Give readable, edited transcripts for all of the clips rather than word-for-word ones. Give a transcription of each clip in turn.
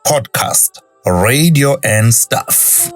podcast, Radio and Stuff.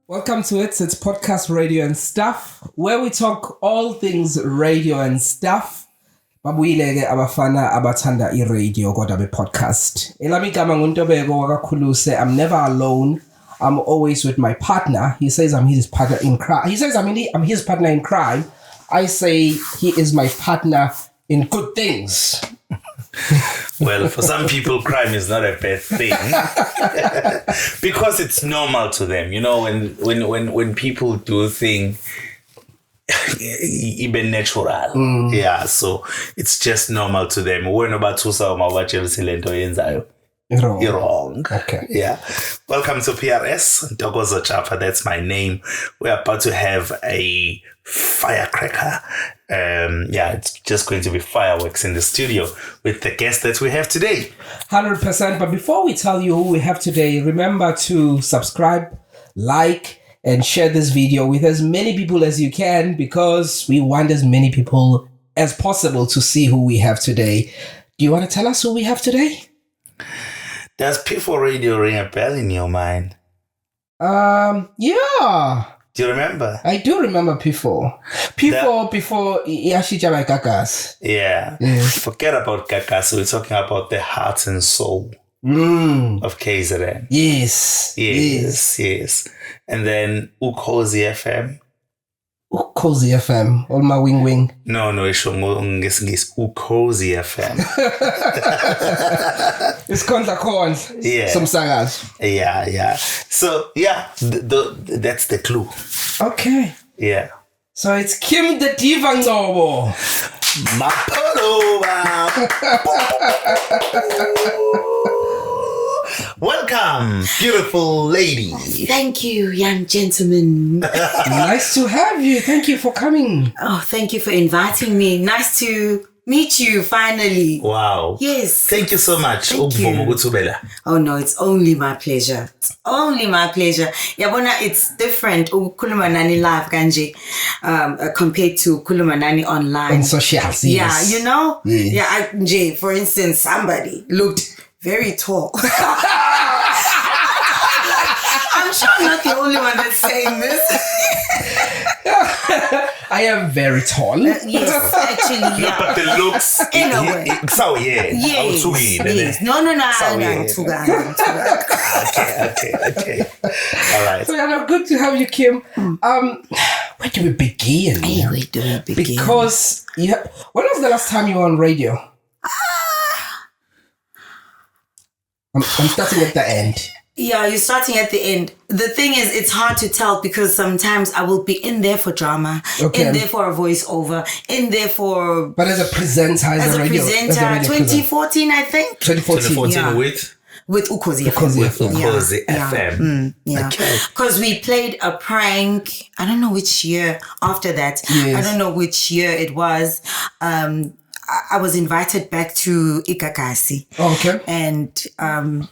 Welcome to It's podcast Radio and Stuff, where we talk all things radio and stuff. Babuyileke abafana abathanda i-radio kodwa be-podcast. Elami igama nguNtobeko wakaKhuluse. I'm never alone. I'm always with my partner. He says I'm his partner in crime. He says I'm his partner in crime. I say he is my partner in good things. Well, for some people, crime is not a bad thing because it's normal to them. You know, when people do things, even natural. Yeah, so it's just normal to them. We're not about to say you're wrong. Okay. Yeah. Welcome to PRS. Ntokozo Chapa, that's my name. We're about to have a firecracker. It's just going to be fireworks in the studio with the guest that we have today. 100%. But before we tell you who we have today, remember to subscribe, like, and share this video with as many people as you can because we want as many people as possible to see who we have today. Do you want to tell us who we have today? Does P4 Radio ring a bell in your mind? Yeah. Do you remember? I do remember P4. Before Yashija by Kakas. Yeah. Forget about Kakas. We're talking about the heart and soul of KZN. Yes. And then Ukhozi FM. Ukhozi FM. All my wing. No, it's Ukhozi FM. It's Konza. Yeah. Some sagas. Yeah. So, that's the clue. Okay. Yeah. So it's Kim the Diva Ngobo. Welcome, beautiful lady. Thank you, young gentleman. Nice to have you. Thank you for coming. Oh, thank you for inviting me. Nice to meet you finally. Wow. Yes. Thank you so much. Thank you. Oh no, it's only my pleasure. Yabona, it's different ukukhuluma nani live kanje compared to ukukhuluma nani online. On socials, yes. Yeah, you know? Yes. Yeah, for instance, somebody looked very tall. I'm sure I'm not the only one that's saying this. I am very tall. Yes, actually, yeah. But the looks, in a way. So, yeah. Yes. No. Okay. All right. So, good to have you, Kim. Where do we begin? Where do we begin? Because, when was the last time you were on radio? I'm starting at the end. Yeah, you're starting at the end. The thing is, it's hard to tell because sometimes I will be in there for drama, in there for a voiceover, in there for... But as a presenter, 2014, I think. 2014, yeah. With Ukhozi FM. Yeah. Because we played a prank, I don't know which year after that. Yes. I don't know which year it was. I was invited back to Ikakasi. Oh, okay. And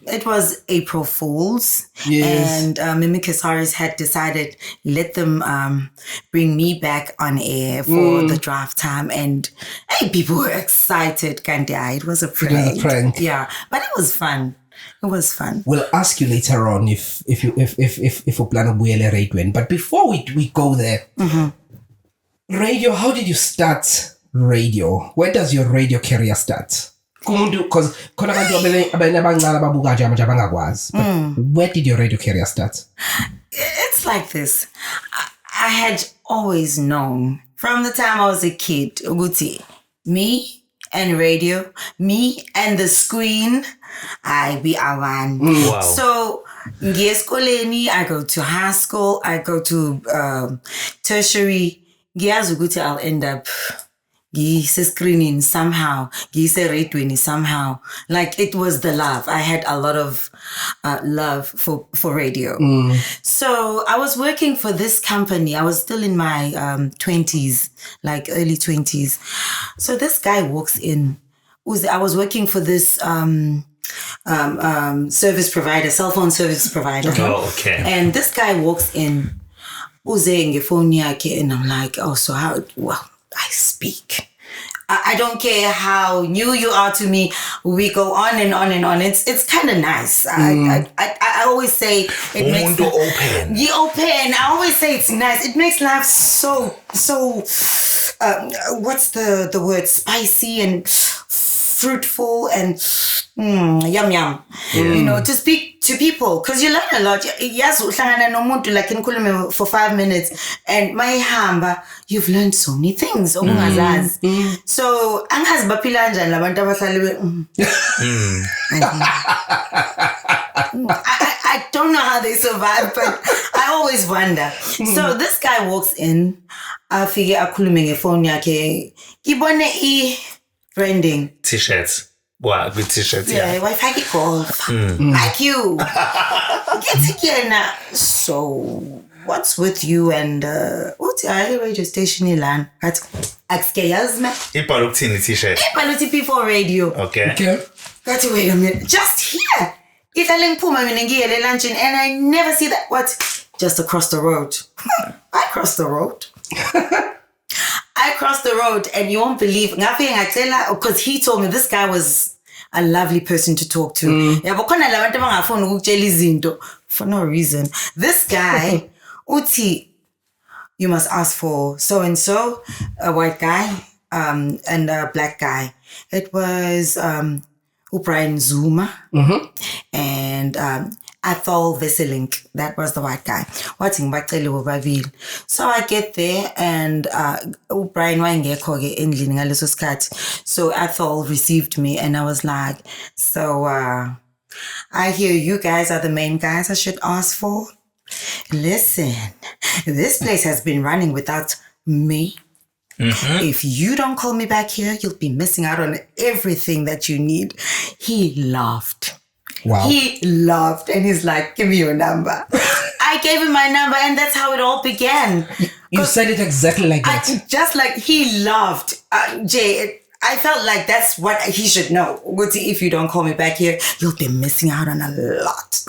it was April Fool's. Yes. And Mimi Kasaris had decided, let them bring me back on air for the draft time. And people were excited. It was a prank. Yeah. But it was fun. We'll ask you later on if we plan to be radio. But before we go there, radio, how did you start radio? Where does your radio career start? Because where did your radio career start? It's like this. I had always known from the time I was a kid, ukuthi, me and radio, me and the screen, I be awan. Wow. So, ngieskoleni, I go to high school, I go to tertiary. Ngiyazi ukuthi I'll end up screening somehow, radioing somehow. Like it was the love. I had a lot of love for radio. So I was working for this company. I was still in my 20s, like early 20s. So this guy walks in. I was working for this service provider, cell phone service provider. Oh, okay. And this guy walks in. And I'm like, oh, so how? Well, I speak. I don't care how new you are to me. We go on and on and on. It's kind of nice. I always say it makes open. You open. I always say it's nice. It makes life so. What's the word? Spicy and fruitful and yum. You know, to speak to people, because you learn a lot. Yes, like in for 5 minutes, and my hamba, you've learned so many things. So angas bapilanja labantu abahlali I don't know how they survive, but I always wonder. So this guy walks in, afike akhulume ngefoni yakhe, ngibone branding T-shirts. Wow, good T-shirts. Yeah, Wi-Fi golf. Like you. Get together. So, what's with you and what's your radio station ilan? At Axkeyazme? Ipaluktini T-shirt. Ipaluti P4 radio. Okay. Got to wait a minute. Just here. Italing Puma Minengi lunch and I never see that. What? Just across the road. I crossed the road. I crossed the road and you won't believe, because he told me this guy was a lovely person to talk to. For no reason. This guy, Uti, you must ask for so-and-so, a white guy and a black guy. It was Brian Zuma and Athol Veselink. That was the white guy. So I get there and Brian wangekho-ke endlini ngaleso sikhathi. So Athol received me and I was like, so I hear you guys are the main guys I should ask for. Listen, this place has been running without me. If you don't call me back here, you'll be missing out on everything that you need. He laughed. Wow. He laughed and he's like, give me your number. I gave him my number and that's how it all began. You said it exactly like that. Just like he laughed. Jay, I felt like that's what he should know. If you don't call me back here, you'll be missing out on a lot.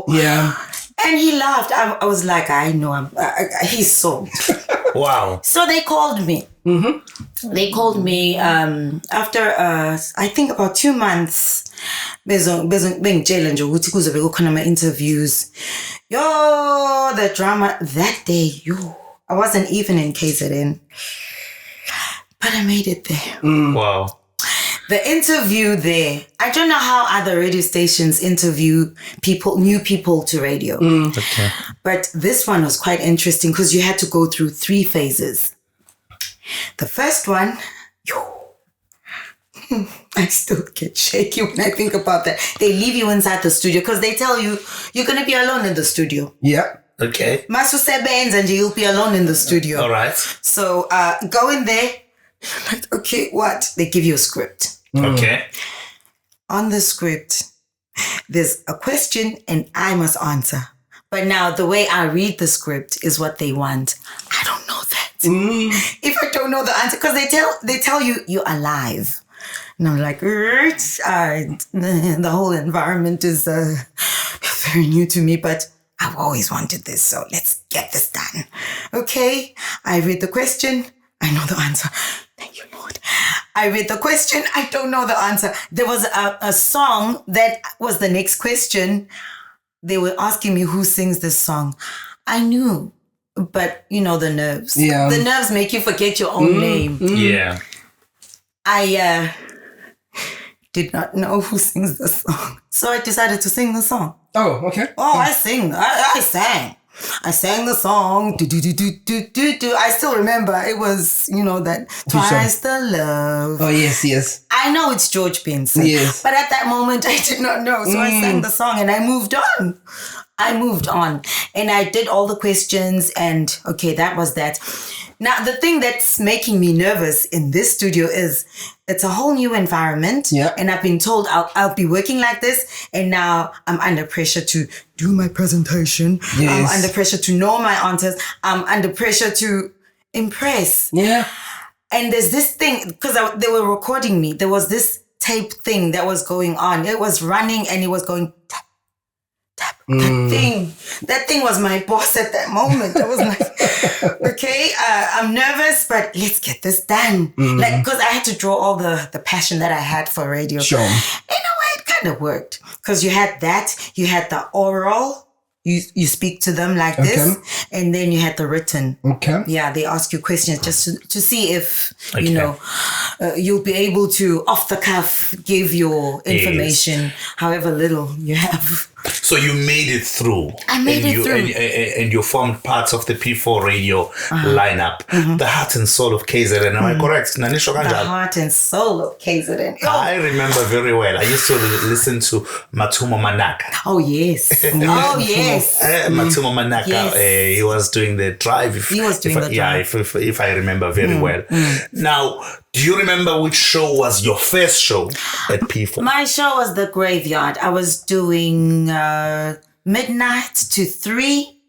Yeah. And he laughed. I was like, I know. He's sold. Wow. So they called me. They called me after, I think about 2 months. Being jail and interviews. Yo, the drama that day, I wasn't even in KZN. But I made it there. Wow. The interview there, I don't know how other radio stations interview new people to radio. Okay. But this one was quite interesting because you had to go through 3 phases. The first one, I still get shaky when I think about that. They leave you inside the studio because they tell you you're going to be alone in the studio. Yeah. Okay. Masu Sebens and you'll be alone in the studio. All right. So go in there. Like, okay, what? They give you a script. Okay. On the script, there's a question and I must answer. But now the way I read the script is what they want. I don't know that. If I don't know the answer, because they tell you you're alive. And I'm like, the whole environment is very new to me, but I've always wanted this, so let's get this done. Okay, I read the question, I know the answer. Thank you, Lord. I read the question, I don't know the answer. There was a song that was the next question. They were asking me who sings this song. I knew, but you know the nerves. Yeah. The nerves make you forget your own name. Yeah. I did not know who sings the song. So I decided to sing the song. Oh, okay. Oh, I sing. I sang. I sang the song. I still remember it was, that Twice the Love. Oh, yes. I know it's George Benson. Yes. But at that moment, I did not know. So I sang the song and I moved on. And I did all the questions and okay, that was that. Now, the thing that's making me nervous in this studio is it's a whole new environment. Yeah. And I've been told I'll be working like this. And now I'm under pressure to do my presentation. Yes. I'm under pressure to know my answers. I'm under pressure to impress. Yeah. And there's this thing, because they were recording me. There was this tape thing that was going on. It was running and it was going tap, tap. That thing was my boss at that moment. I was like, okay, I'm nervous, but let's get this done. Like, because I had to draw all the passion that I had for radio. Sure. In a way, it kind of worked. Because you had the oral. You speak to them like this, and then you had the written. Okay. Yeah, they ask you questions just to see if, you'll be able to, off the cuff, give your information, however little you have. So you made it through. I made it through. And you formed parts of the P4 radio lineup. The heart and soul of KZN. Am I correct? The heart and soul of KZN. I remember very well. I used to listen to Matumo Manaka. Oh, yes. Matumo Manaka. Yes. He was doing the drive. If I remember very well. Now, do you remember which show was your first show at P4? My show was The Graveyard. I was doing midnight to 3,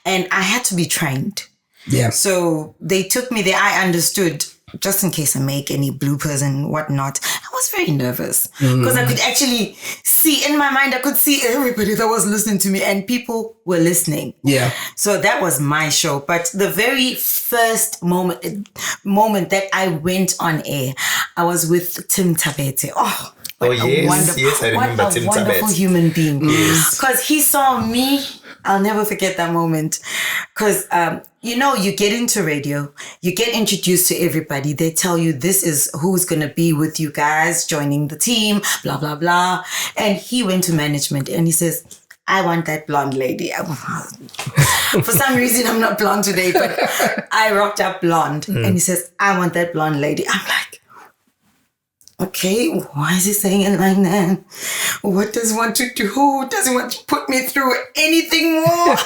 and I had to be trained. Yeah. So they took me there. I understood, just in case I make any bloopers and whatnot. I was very nervous because I could actually see in my mind, I could see everybody that was listening to me and people were listening. Yeah. So that was my show. But the very first moment that I went on air, I was with Tim Tabete. I remember Tim Tabete. What a wonderful human being. Because he saw me. I'll never forget that moment. Because, you get into radio, you get introduced to everybody. They tell you this is who's going to be with you guys, joining the team, blah, blah, blah. And he went to management and he says, I want that blonde lady. For some reason, I'm not blonde today, but I rocked up blonde. And he says, I want that blonde lady. I'm like, okay, why is he saying it like that? What does he want to do? Does he want to put me through anything more?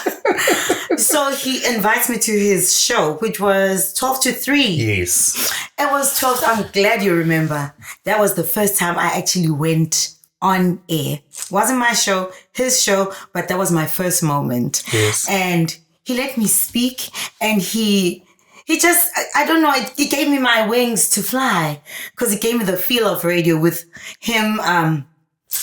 So he invites me to his show, which was 12 to 3. Yes. It was 12. I'm glad you remember. That was the first time I actually went on air. Wasn't my show, his show, but that was my first moment. Yes. And he let me speak, and he just, I don't know, he gave me my wings to fly because he gave me the feel of radio with him.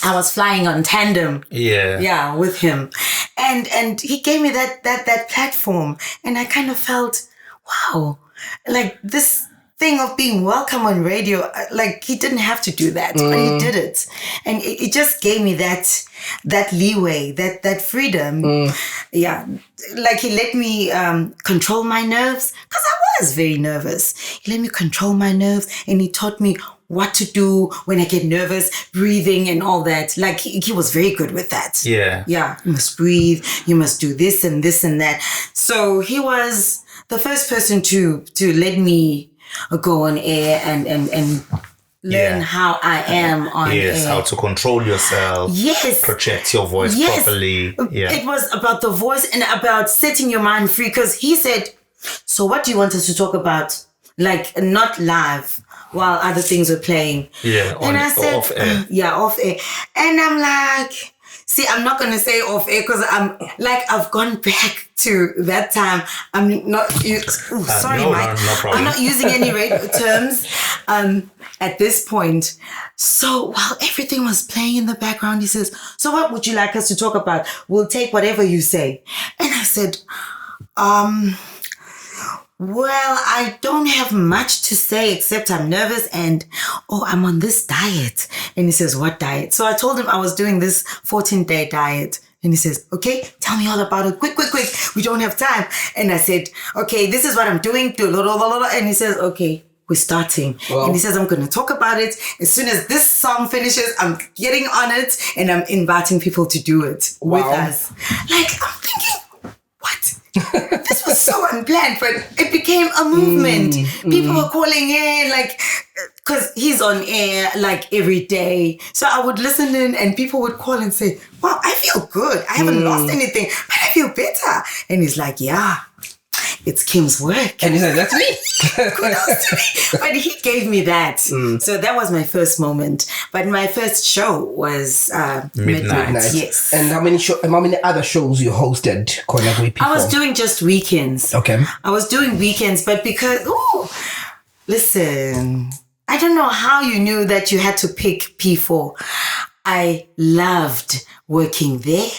I was flying on tandem. Yeah. Yeah, with him. And he gave me that platform. And I kind of felt, wow, like this thing of being welcome on radio, like he didn't have to do that, but he did it. And it just gave me that leeway, that freedom. Yeah. Like he let me control my nerves because I was very nervous. He let me control my nerves and he taught me what to do when I get nervous, breathing and all that. Like he was very good with that. Yeah. Yeah. You must breathe. You must do this and this and that. So he was the first person to let me go on air and learn how I am on air. Yes, how to control yourself. Yes. Project your voice properly. Yeah. It was about the voice and about setting your mind free because he said, so what do you want us to talk about? Like not live while other things were playing. Yeah, off air. Yeah, off air. And I'm like, see, I'm not going to say off air because I'm like, I've gone back to that time. I'm not, sorry, Mike. No problem. I'm not using any radio terms at this point. So while everything was playing in the background, he says, so what would you like us to talk about? We'll take whatever you say. And I said, well, I don't have much to say except I'm nervous and, I'm on this diet. And he says, what diet? So I told him I was doing this 14-day diet. And he says, okay, tell me all about it. Quick. We don't have time. And I said, okay, this is what I'm doing. And he says, okay, we're starting. Wow. And he says, I'm going to talk about it. As soon as this song finishes, I'm getting on it and I'm inviting people to do it with us. Like, I'm thinking, what? this was so unplanned, but it became a movement. People were calling in, like, because he's on air like every day. So I would listen in and people would call and say, wow, I feel good. I haven't lost anything, but I feel better. And he's like, yeah, it's Kim's work. And he's like, that's me. Kudos to me. But he gave me that. So that was my first moment. But my first show was Midnight. Yes. And how many other shows you hosted? I was doing just weekends. Okay. I was doing weekends, but because, listen, I don't know how you knew that you had to pick P4. I loved working there.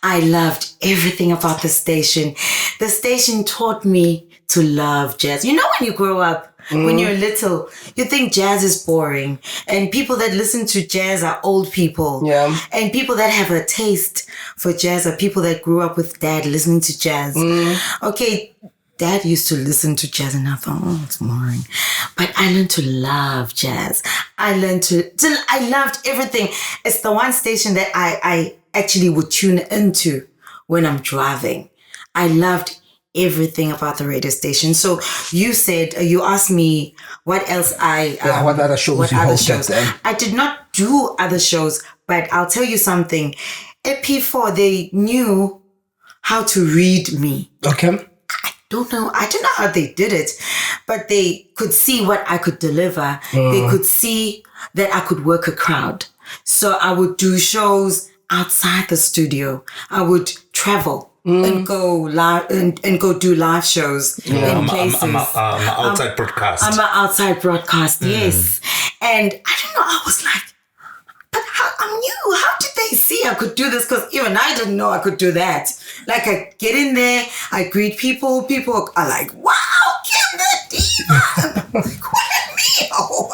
I loved everything about the station. The station taught me to love jazz. You know, when you grow up, when you're little, you think jazz is boring. And people that listen to jazz are old people. Yeah. And people that have a taste for jazz are people that grew up with dad listening to jazz. Okay, Dad used to listen to jazz and I thought, it's boring. But I learned to love jazz. I loved everything. It's the one station that I actually would tune into when I'm driving. I loved everything about the radio station. So you asked me what else what other shows you hosted? I did not do other shows, but I'll tell you something. At P4, they knew how to read me. Okay. I don't know how they did it, but they could see what I could deliver. They could see that I could work a crowd. So I would do shows outside the studio. I would travel and go live and go do live shows in places. I'm an outside broadcast. I'm an outside broadcast, yes. And I don't know, I was like, but I'm new. How did they see I could do this? Because even I didn't know I could do that. Like, I get in there, I greet people. People are like, wow, Kim the Diva. I'm like, what me? Oh,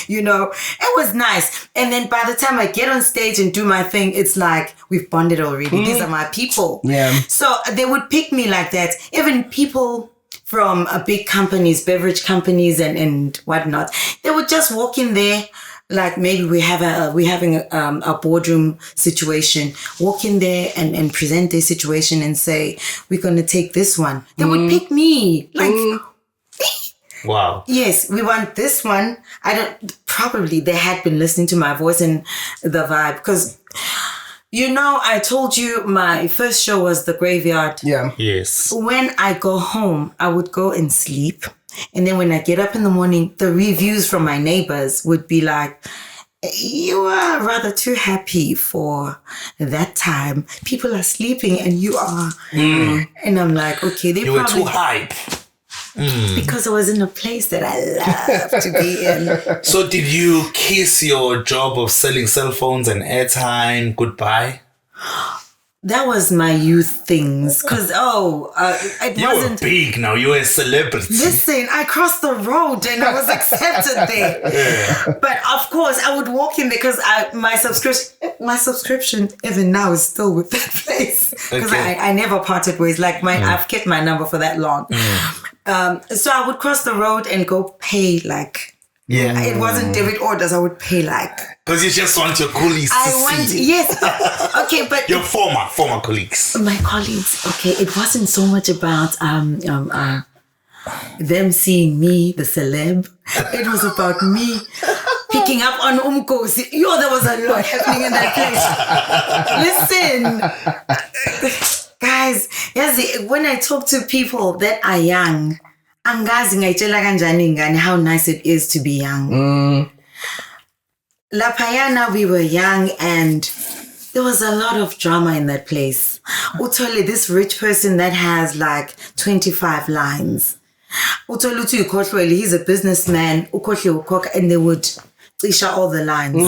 you know, it was nice. And then by the time I get on stage and do my thing, it's like, we've bonded already. These are my people. Yeah. So they would pick me like that. Even people from big companies, beverage companies and whatnot, they would just walk in there. Like maybe we're having a boardroom situation, walk in there and present their situation and say, we're going to take this one. They would pick me. Like, me. Wow. Yes, we want this one. Probably they had been listening to my voice and the vibe. Because, you know, I told you my first show was The Graveyard. Yeah. Yes. When I go home, I would go and sleep. And then when I get up in the morning, the reviews from my neighbors would be like, you are rather too happy for that time. People are sleeping and you are. And I'm like, okay, you were too hype. Because I was in a place that I love to be in. So did you kiss your job of selling cell phones and airtime goodbye? That was my youth things. Because, it you wasn't... You were big now. You were a celebrity. Listen, I crossed the road and I was accepted there. Yeah. But, of course, I would walk in there because my subscription, even now, is still with that place. Because I never parted ways. Like, I've kept my number for that long. So I would cross the road and go pay, like... Yeah. It wasn't debit orders. I would pay like... Because you just want your colleagues to see. Yes. Okay, but... Your former colleagues. My colleagues. Okay, it wasn't so much about them seeing me, the celeb. It was about me picking up on Umkosi. There was a lot happening in that place. Listen. Guys, when I talk to people that are young... Angazi ngayitshela kanjani ingane how nice it is to be young. Laphayana, we were young and there was a lot of drama in that place. Utole, this rich person that has like 25 lines. Utole uthi ukhohlwele, he's a businessman, ukhohle ukhokha, and they would cisha all the lines.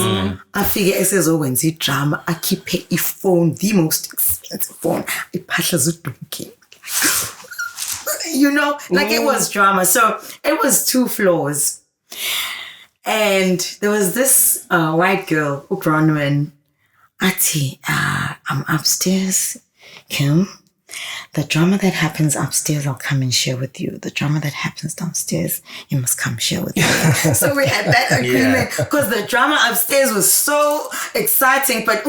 Afike esezokwenza idrama, akhiphe iphone, the most expensive phone, iphahla zodonki. You know, like it was drama. So it was 2 floors. And there was this white girl, Bronwyn. Ati, I'm upstairs, Kim. the drama that happens upstairs, I'll come and share with you. The drama that happens downstairs, you must come share with me. So we had that agreement because the drama upstairs was so exciting. But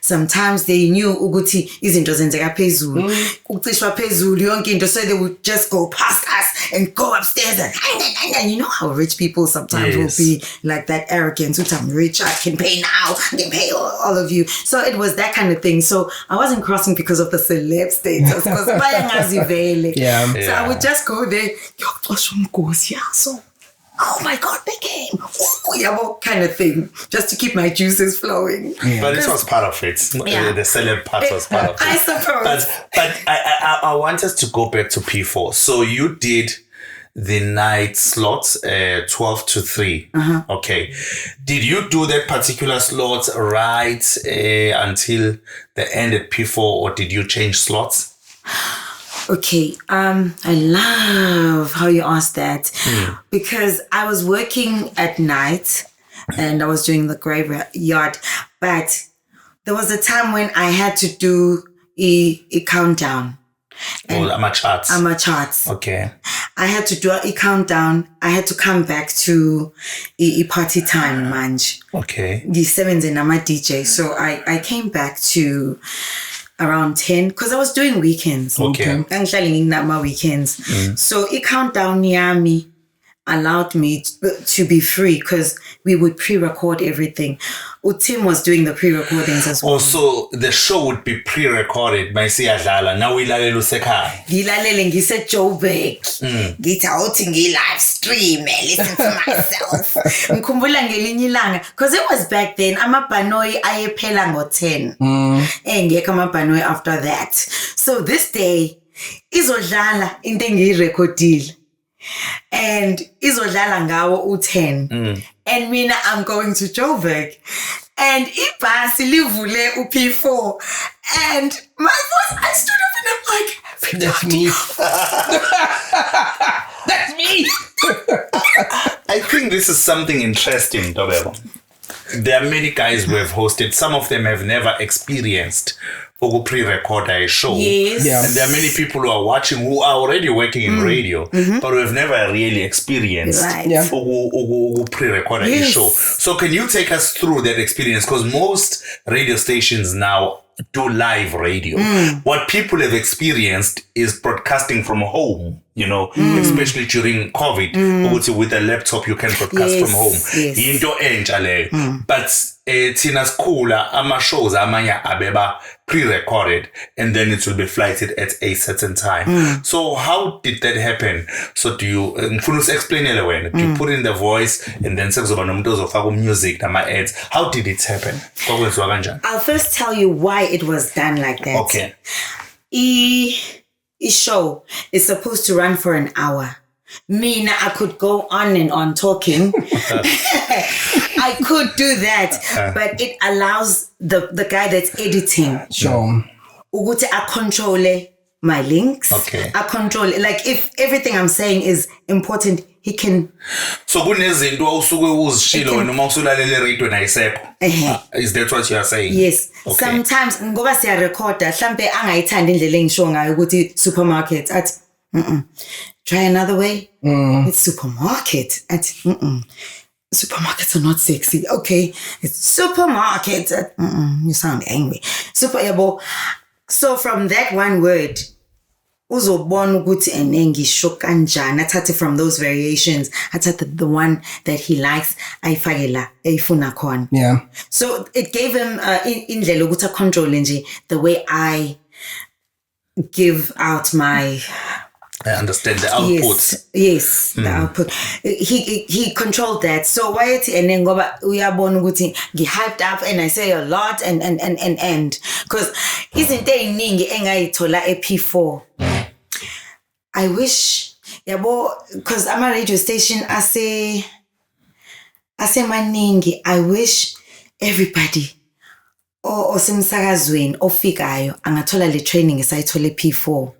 sometimes they knew ukuthi izinto zenzeka phezulu. Ukucishwa phezulu yonke into, so they would just go past us and go upstairs and you know how rich people sometimes will be like that arrogant. I'm rich, I can pay now, I can pay all of you. So it was that kind of thing. So I wasn't crossing because of the celeb status. So I would just go there. So, oh my God, they came. Kind of thing. Just to keep my juices flowing. Yeah. But it was part of it. The celeb part was part of it. I suppose. But I want us to go back to P4. So you did the night slots 12 to 3. Okay. Did you do that particular slot right until the end at P4, or did you change slots? Okay. I love how you asked that because I was working at night and I was doing the graveyard, but there was a time when I had to do a countdown. I'm a charts. Okay. I had to do a countdown. I had to come back to a party time, manj. Okay. The 7s and I'm a DJ. So I came back to around 10 because I was doing weekends. Okay. I'm selling my weekends. So a countdown near me allowed me to be free because we would pre-record everything. Tim was doing the pre-recordings as well. Also, the show would be pre-recorded. Now we lalela ngise Joburg. Ngitawuthi live stream, listen to myself. Ngikhumbula ngelinye ilanga because it was back then amabhanoyi ayephela ngo-10. Engekho amabhanoyi after that. So this day izodlala into engiyirekhodile. And izodlala ngawo u10 and mina I'm going to Joburg and ibhasi livule uP4 and my voice, I stood up and I'm like, that's me. That's me. I think this is something interesting, Tobelo. There are many guys who have hosted. Some of them have never experienced pre-record a show. Yes. And there are many people who are watching who are already working in radio, but who have never really experienced pre-record a show. So can you take us through that experience? Because most radio stations now do live radio. What people have experienced is broadcasting from home, you know, especially during COVID. With a laptop, you can broadcast from home. But Tina's cooler, ama shows, amanya abeba pre-recorded, and then it will be flighted at a certain time. So how did that happen? So do you explain it? Do you put in the voice and then music, ads? How did it happen? I'll first tell you why it was done like that. Okay. Each show is supposed to run for an hour. Mina, I could go on and on talking. I could do that, but it allows the guy that's editing. Sure. Uguti I control my links. Okay. I control, like if everything I'm saying is important, he can. So kunezinto usuke uzishilo noma usulalele radio nayisekho. Is that what you are saying? Yes. Okay. Sometimes ngoba siya recorder mhlambe angayithandi indlela engisho ngayo ukuthi supermarket at try another way. It's supermarket at supermarkets are not sexy. Okay, it's supermarket. You sound angry. Super. So from that one word, uzobona ukuthi enengisho kanjani. Athathe from those variations. Athathe the one that he likes. Ayifakela eyifuna khona. Yeah. So it gave him indlela ukuthi control nje the way I give out my. I understand the output. Yes, the output. He controlled that. So why and then ngoba uyabona ukuthi ngihyped up and I say a lot and because izinto eziningi engayithola eP4. I wish because I'm a radio station ase maningi. I wish everybody osemsakazweni ofikayo angathola le training esayithola eP4.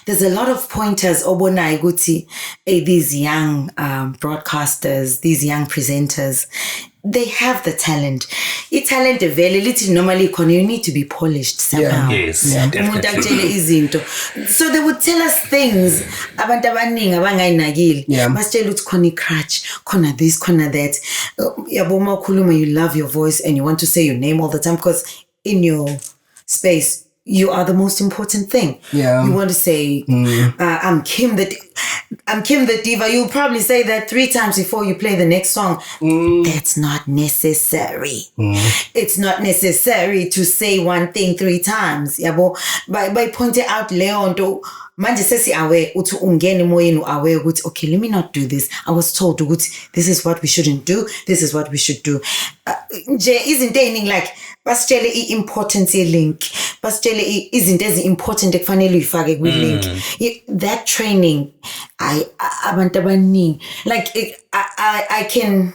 There's a lot of pointers obona ukuthi these young broadcasters, these young presenters, they have the talent. I-talent vele lithi normally you need to be polished somehow. Yes, Umuntu akutshele izinto. So they would tell us things abantu abaningi abangayinakile. Basitshela ukuthi khona i-crutch, khona this, khona that. Yabo makhuluma, you love your voice and you want to say your name all the time because in your space you are the most important thing. You want to say, I'm Kim the diva. You'll probably say that 3 times before you play the next song. That's not necessary. It's not necessary to say one thing 3 times. Yabo, by pointing out Leonto, manje sesi aware uthi ungene emoyeni aware ukuthi okay, let me not do this. I was told ukuthi this is what we shouldn't do. This is what we should do. Nje izinto eziningi like basitshele i-importance ye-link, basitshele izinto ezi-important ekufanele uyifake kwi-link. That training abantu abaningi like I can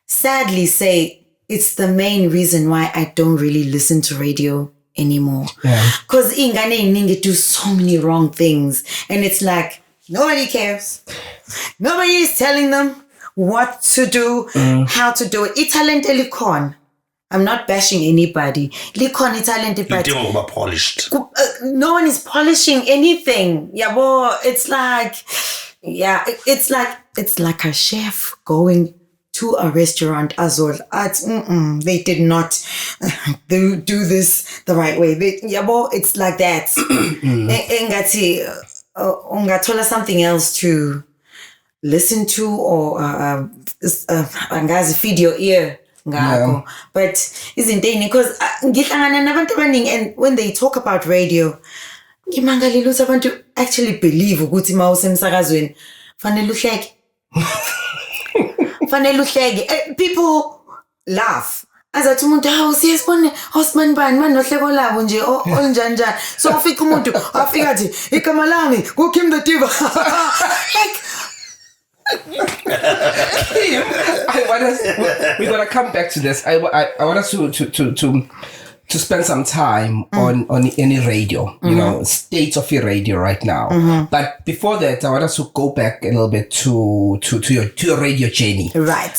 sadly say it's the main reason why I don't really listen to radio anymore. Because ingane eziningi do so many wrong things and it's like nobody cares. Nobody is telling them what to do, how to do it. Italent elikhona. I'm not bashing anybody. Likhona italent but you don't polished. No one is polishing anything. Yabo, it's like it's like a chef going to a restaurant as well. They did not do this the right way. It's like that. Engati ungathola something else to listen to or feed your ear. But isn't it because and when they talk about radio, ngimangalile ukuthi abantu actually believe ukuthi mawusemsakazweni fanele uhleke. People laugh. Azathi umuntu siyasibona Osman bani manohleko labo nje onjanja. So ufika umuntu afika athi igama lami kuKim the Diva. Like we're gonna come back to this. I want us to spend some time on any radio, you know, state of your radio right now. But before that, I want us to go back a little bit to your radio journey. Right.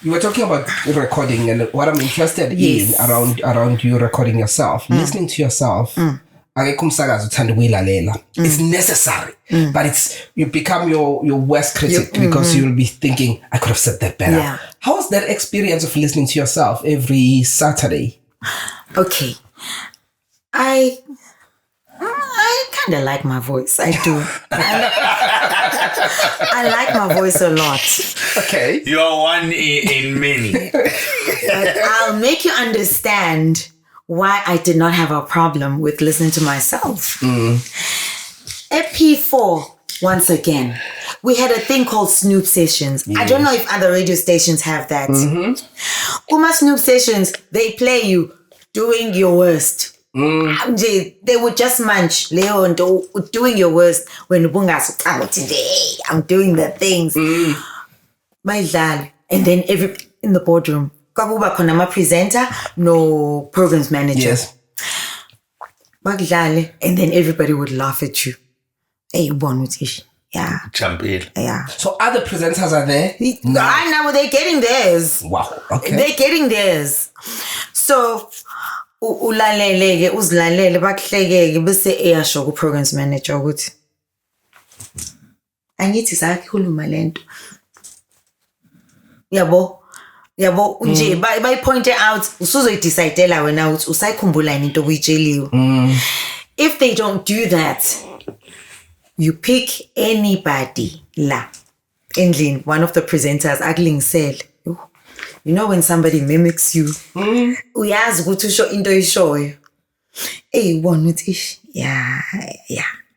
You were talking about recording, and what I'm interested in around you recording yourself, listening to yourself. It's necessary, but you become your worst critic because you'll be thinking, I could have said that better. How was that experience of listening to yourself every Saturday? Okay, I kind of like my voice. I do. I like my voice a lot. Okay, you are one in many. But I'll make you understand why I did not have a problem with listening to myself. At P4, once again, we had a thing called Snoop Sessions. I don't know if other radio stations have that. Kuma Snoop Sessions, they play you doing your worst. They would just munch, Leon, doing your worst when today I'm doing the things. And then in the boardroom, kwakuba khona ama presenter no programs manager. Yes. Bakudlale, and then everybody would laugh at you. Hey, bonutish. Yeah. Jump in. Yeah. So other presenters are there? Now they're getting theirs. Wow. Okay. They're getting theirs. So ulaleleke uzilalele bakuhlekeke bese eyasho ku programs manager ukuthi angithi sakhuluma lento. Yabo nje by point out usuzoyidecidela wena uthi usayikhumbula yini into okuyitsheliwe. If they don't do that, you pick anybody la endlini, one of the presenters akulingisele. You know when somebody mimics you, uyazi ukuthi usho into oyishoyo. Hey, one with ish. Yeah.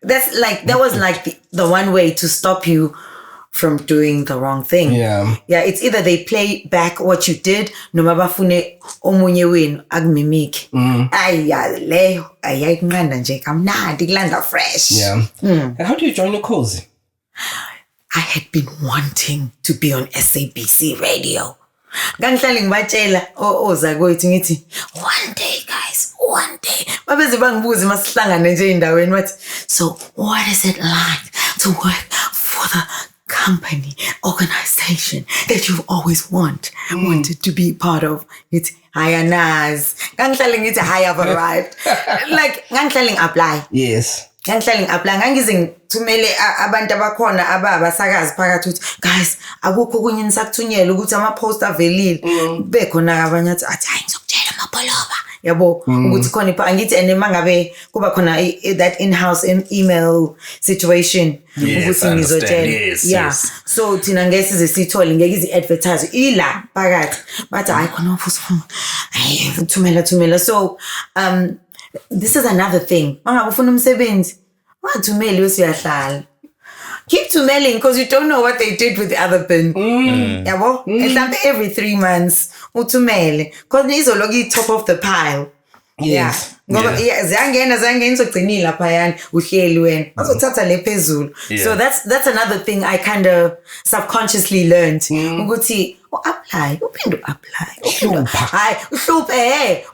That was like the one way to stop you from doing the wrong thing. Yeah, it's either they play back what you did, noma bafune omunye wenu akumimike. Leyo ayikunqanda nje kamnandi kulanda fresh. And how do you join the cause? I had been wanting to be on SABC radio. Ngangihlale ngibatshela ozakwethu ngithi one day guys, one day. Babeze bangibuza masihlangane nje endaweni bathi, so what is it like to work for the company, organization that you've always wanted to be part of. It's higher Nas. Ngangihlale ngithi I have arrived. Like ngangihlale apply. Yes. Ngangihlale apply. Ngangize ngithumele abantu abakhona abasakazi phakathi ukuthi guys akukho kunye nisakuthunyela ukuthi ama post avelile. Bekhona abanye athi hayi ngizokutshela amabholoba. Yabo ukuthi khona angithi and mangabe kuba khona that in-house email situation ukuthi ngizotshela yes. So thina ngeke size sithole ngeke izi advertise ila phakathi bathi hayi khona ufuthi hayi thumela so this is another thing mangabe ufuna umsebenzi ungathumeli bese uyahlala. Keep mailing because you don't know what they did with the other bin. Yabo? Mhlambe every 3 months uthumele because izoloku top of the pile. Yes. Ngoba ziyangena izogcinile lapha yani uhleli wena. Uzothatha le phezulu. So that's another thing I kind of subconsciously learned. Ukuthi apply, uphinde apply. Hayi,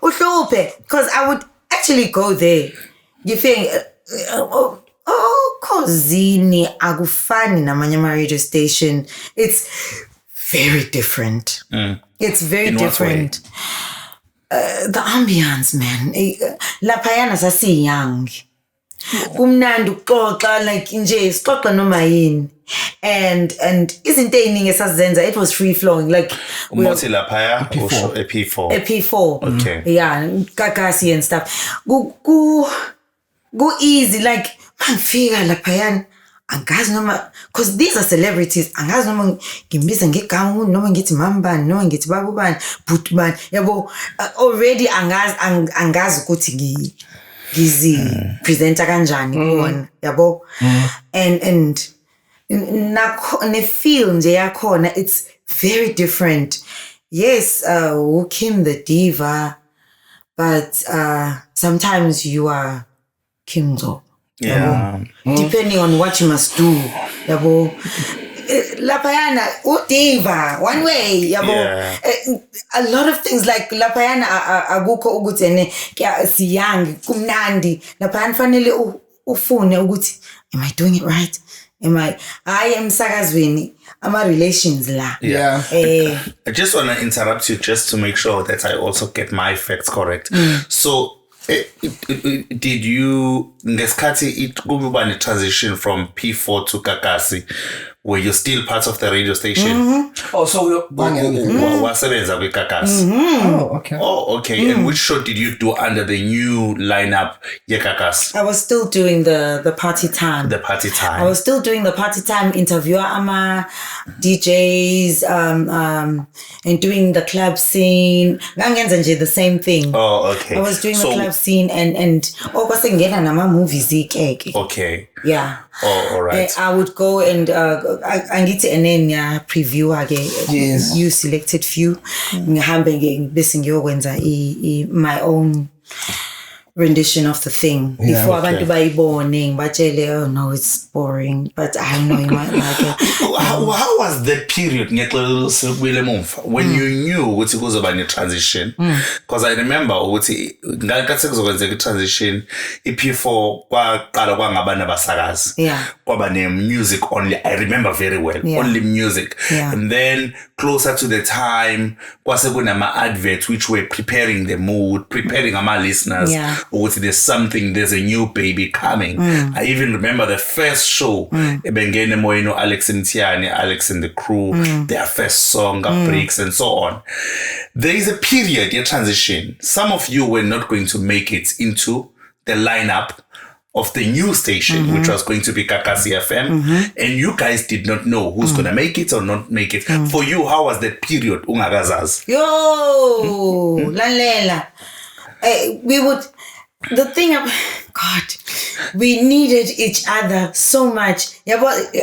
uhluphe because I would actually go there. You think Kozini akufani namanye ama radio station. It's very different. It's very different. The ambience, man. Laphayana sasi young. Kumnandi ukuxoxa like nje sixoxa noma yini. And izinto eziningi esazenza it was free flowing like Umuthi laphaya P4. P4. Okay. Yeah, kakasi and stuff. Go easy like mangifika laphayana angazi noma because these are celebrities angazi noma ngimbiza ngegama noma ngithi mambani noma ngithi babubani butman yabo already angazi ukuthi ngizi presenter kanjani kubona yabo and ne feel nje yakhona it's very different. Yes, Kim the diva, but sometimes you are Kimzo. Yeah. Depending on what you must do. Yabo. Lapayana, diva, one way. Yabo. Yeah. A lot of things like Lapayana aguko ugutene siyang kumnandi. Lapayana fanele ufune uguti. Am I doing it right? I am sakazweni. Ama relations la. Yeah. I just want to interrupt you just to make sure that I also get my facts correct. So did you ngesikhathi it kuba ne transition from P4 to Kakasi? Were you still part of the radio station? Oh, so wasebenza kwi Kakasi. Oh, okay. Oh, okay. And which show did you do under the new lineup ye Kakasi? I was still doing the party time. The party time. I was still doing the party time interviewer ama DJs and doing the club scene. Ngangenza nje the same thing. Oh, okay. I was doing the club scene and kwase ngena nama movies ikeke. Okay. Yeah. Oh, all right. I would go and angithi enenya preview ake. Yes. You selected few. Ngihambe bese ngiyokwenza my own rendition of the thing before abantu bayibone batshele oh no it's boring but I know you might like it. How was that period when you knew ukuthi kuzoba ne transition? Because I remember ukuthi ngakathi kuzokwenzeka transition iP4 kwaqala kwangabana abasakazi kwaba ne music only. I remember very well. Only music. And then closer to the time kwase kunama adverts which were preparing the mood, preparing our listeners. There's a new baby coming. I even remember the first show ebengene moyino Alex Ntiani, Alex and the crew, their first song breaks and so on. There is a period, your transition. Some of you were not going to make it into the lineup of the new station, which was going to be Kakasi FM, and you guys did not know who's going to make it or not make it. For you, how was that period? Ungagazaz. Yo, lalela. We would. The thing, God, we needed each other so much. Yeah, but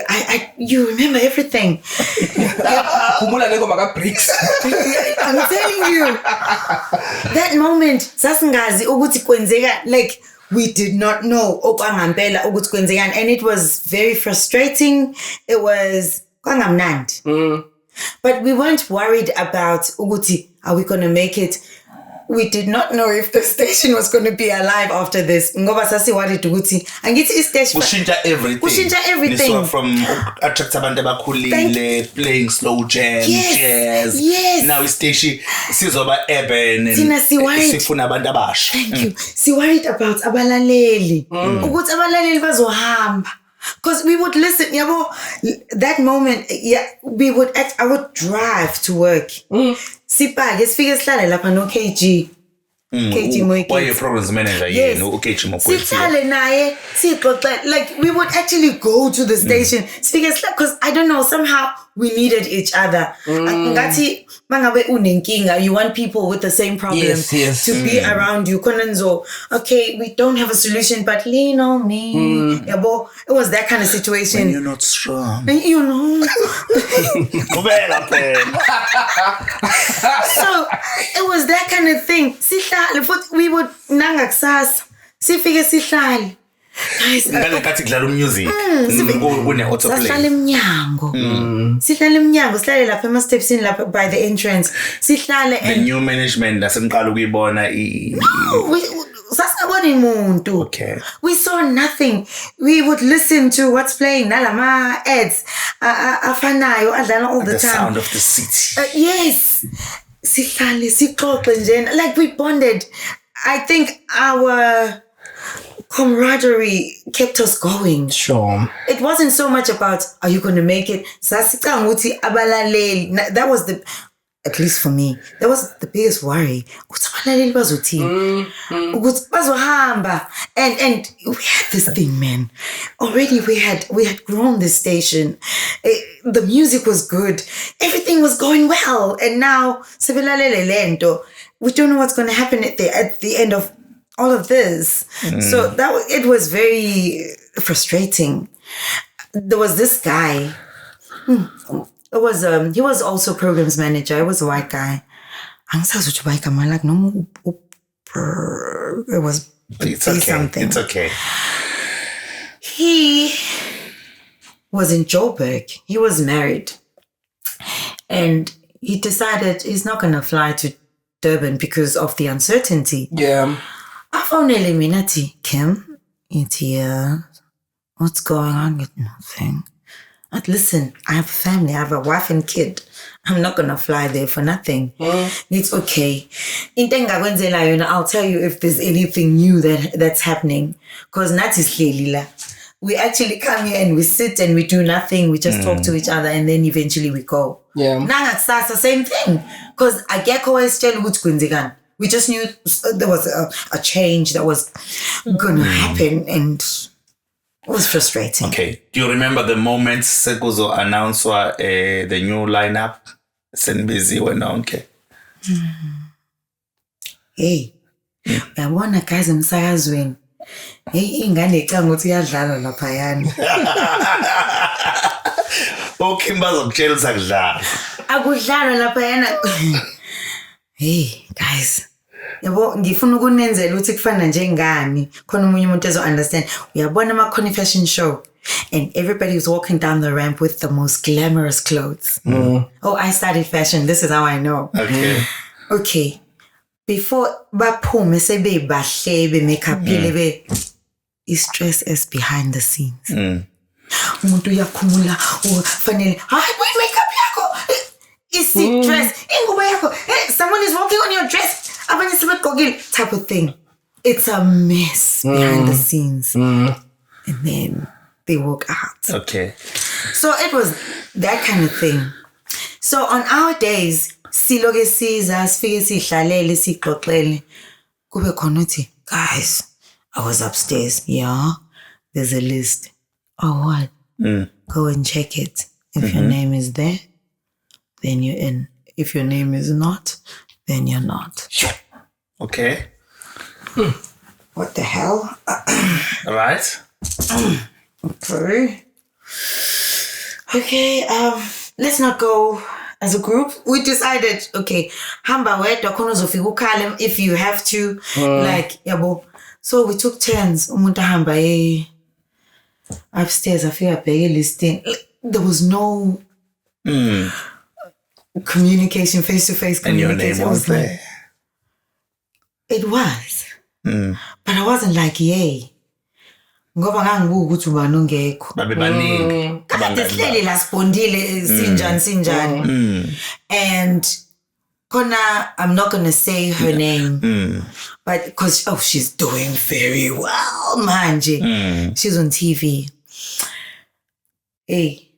you remember everything. I'm telling you, that moment, sasingazi ukuthi kwenzeka, like we did not know okwangempela ukuthi kwenzeka, and it was very frustrating. It was kwangamnandi. But we weren't worried about ukuthi are we gonna make it. we did not know if the station was going to be alive after this. Ngoba sasiwari ukuthi angithi istation kushintsha everything. Niswa from attract abantu abakhulile, playing slow jazz. Yes. Now istation sizoba urban and sifuna abantu abasha. Thank you. Si worried about abalaleli. Ukuthi abalaleli bazohamba. Because we would listen, that moment, I would drive to work. Sipage, sifike sihlale lapha no KG. KG Moike. Why your programs manager? Yes. No KG Moike. Sihlale naye, like we would actually go to the station. Because I don't know, somehow we needed each other. Ngathi mangabe unenkinga, you want people with the same problem to be around you. Konenzo, okay, we don't have a solution, but lean on me. It was that kind of situation. When you're not strong. You know. So it was that kind of thing. We would nangaksasa. Sifike sihlale. Guys, ngalethi kudlala music kune autoplay sihlale emnyango sihlale lapha ema stepsini lapha by the entrance sihlale the new management lasemqala ukuyibona sasabona umuntu. Okay, we saw nothing. We would listen to what's playing nalama ads afanayo adlala all the time, the sound of the city. Yes, sihlale sixoxe nje, like we bonded. I think our camaraderie kept us going. Sure. It wasn't so much about, are you going to make it? That was at least for me, that was the biggest worry. And we had this thing, man. Already we had grown this station. The music was good. Everything was going well. And now, we don't know what's going to happen at the end of all of this. So it was very frustrating. There was this guy. He was also programs manager. He was a white guy. It was something. It's okay. He was in Joburg. He was married. And he decided he's not going to fly to Durban because of the uncertainty. Yeah. I found eliminati. Kim, it's here. What's going on with nothing? But listen, I have a family. I have a wife and kid. I'm not going to fly there for nothing. It's okay. I'll tell you if there's anything new that's happening. Because we actually come here and we sit and we do nothing. We just talk to each other and then eventually we go. Yeah. The same thing. Because I get we just knew there was a change that was going to happen, and it was frustrating. Okay. Do you remember the moment Sekuzo announced the new lineup? Senbizi went on. Okay. Hey, yabona guys emsakazweni. Hey, ingane ecanga ukuthi iyadlala laphayana. Okay, bazokutshela sakudlala. Akudlala laphayana. Hey, guys. Yabo ngifuna ukunenzela ukuthi kufana njengani khona umunye umuntu ezo-understand. Uyabona ama-Connie fashion show and everybody was walking down the ramp with the most glamorous clothes. Oh, I studied fashion. This is how I know. Okay. Before baphume sebe bahle be makeup be stress is behind the scenes. Umuntu uyakhumula ufanele hayi boy makeup yakho is it dress ingubo yakho someone is walking on your dress abanye sebegqokile type of thing. It's a mess behind the scenes. And then they walk out. Okay. So it was that kind of thing. So on our days, siloke siza sifike sihlalele sixoxele kube khona uthi guys, I was upstairs. Yeah, there's a list. Oh, what? Go and check it. If your name is there, then you're in. If your name is not, then you're not. Okay. What the hell? All right. Okay. Let's not go as a group. We decided, okay, hamba wedwa khona uzofika ukhale if you have to, like yabo. So we took turns. Umuntu hamba upstairs. I feel abheke listing. There was no communication, face-to-face communication. And your name was there. It was. But I wasn't like, yay. Ngoba ngangibuka ukuthi ubani ongekho. Babe baningi. Kade sihleli la sibondile sinjani. And Kona, I'm not going to say her name. But because she's doing very well, manje. She's on TV. Hey,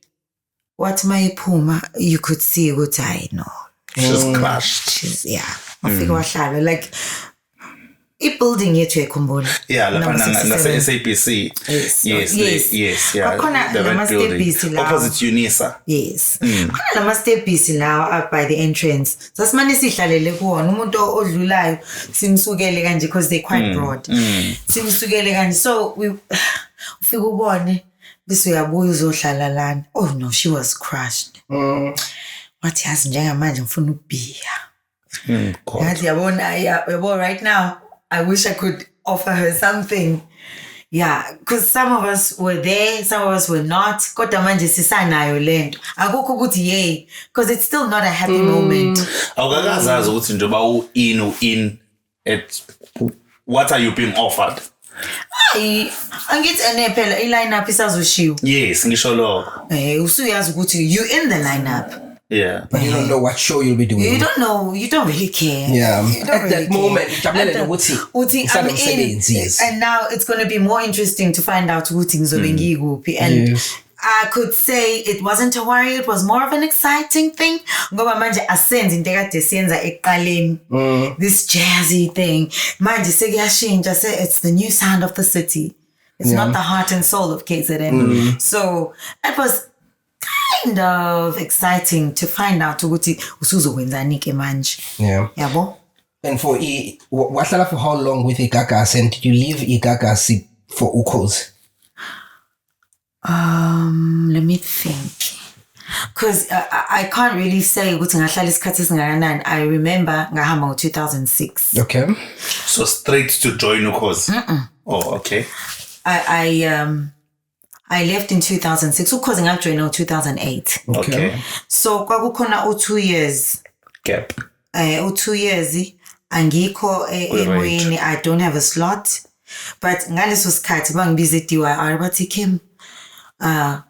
what my puma, you could see what I know. She's crushed. She's, yeah. I figure wahlala like i-building yethu ekhumbula. Yeah, lapha SABC. Yes. Yeah. Khona lama-stepisi lawa. Opposite UNISA. Yes. Khona lama-stepisi lawa up by the entrance. Sasimane sihlalele kuwona umuntu odlulayo simsukele kanje because they're quite broad. Simsukele kanje so ufika ubone bese uyabuya uzohlala lana. Oh no, she was crushed. Wathi yazi njengamanje ngifuna ukubhiya. Yazi yabona right now I wish I could offer her something. Yeah, because some of us were there, some of us were not. Kodwa manje sisanayo lento. Akukho ukuthi yay, because it's still not a happy moment. Awukakazazi ukuthi njengoba u-in at what are you being offered? Angithi phela i-lineup isazoshiwo. Yes, ngisho lokho. Usuyazi ukuthi you in the lineup. Yeah. But you don't know what show you'll be doing. You don't know. You don't really care. Yeah. At that moment, I'm in. And now it's going to be more interesting to find out who things are being iguphi. And I could say it wasn't a worry. It was more of an exciting thing. Ngoba manje asenze into ekade siyenza eqaleni. This jazzy thing. Manje sekuyashintsha. It's the new sound of the city. It's not the heart and soul of KZN. So it was kind of exciting to find out ukuthi usuzokwenzani ke manje. Yeah. Yabo? And for wahlala for how long with Igagas, and did you leave Igagas for Ukhozi? Let me think. Because I can't really say ukuthi ngahlala isikhathi esingakanani. I remember ngahamba ngo 2006. Okay. So straight to join Ukhozi. Oh, okay. I left in 2006. Ukhozi ngajoina 2008. Okay. So kwakukhona 2 years gap. 2 years angikho emoyeni. I don't have a slot. But ngaleso sikhathi bangibiza DYR bathi Kim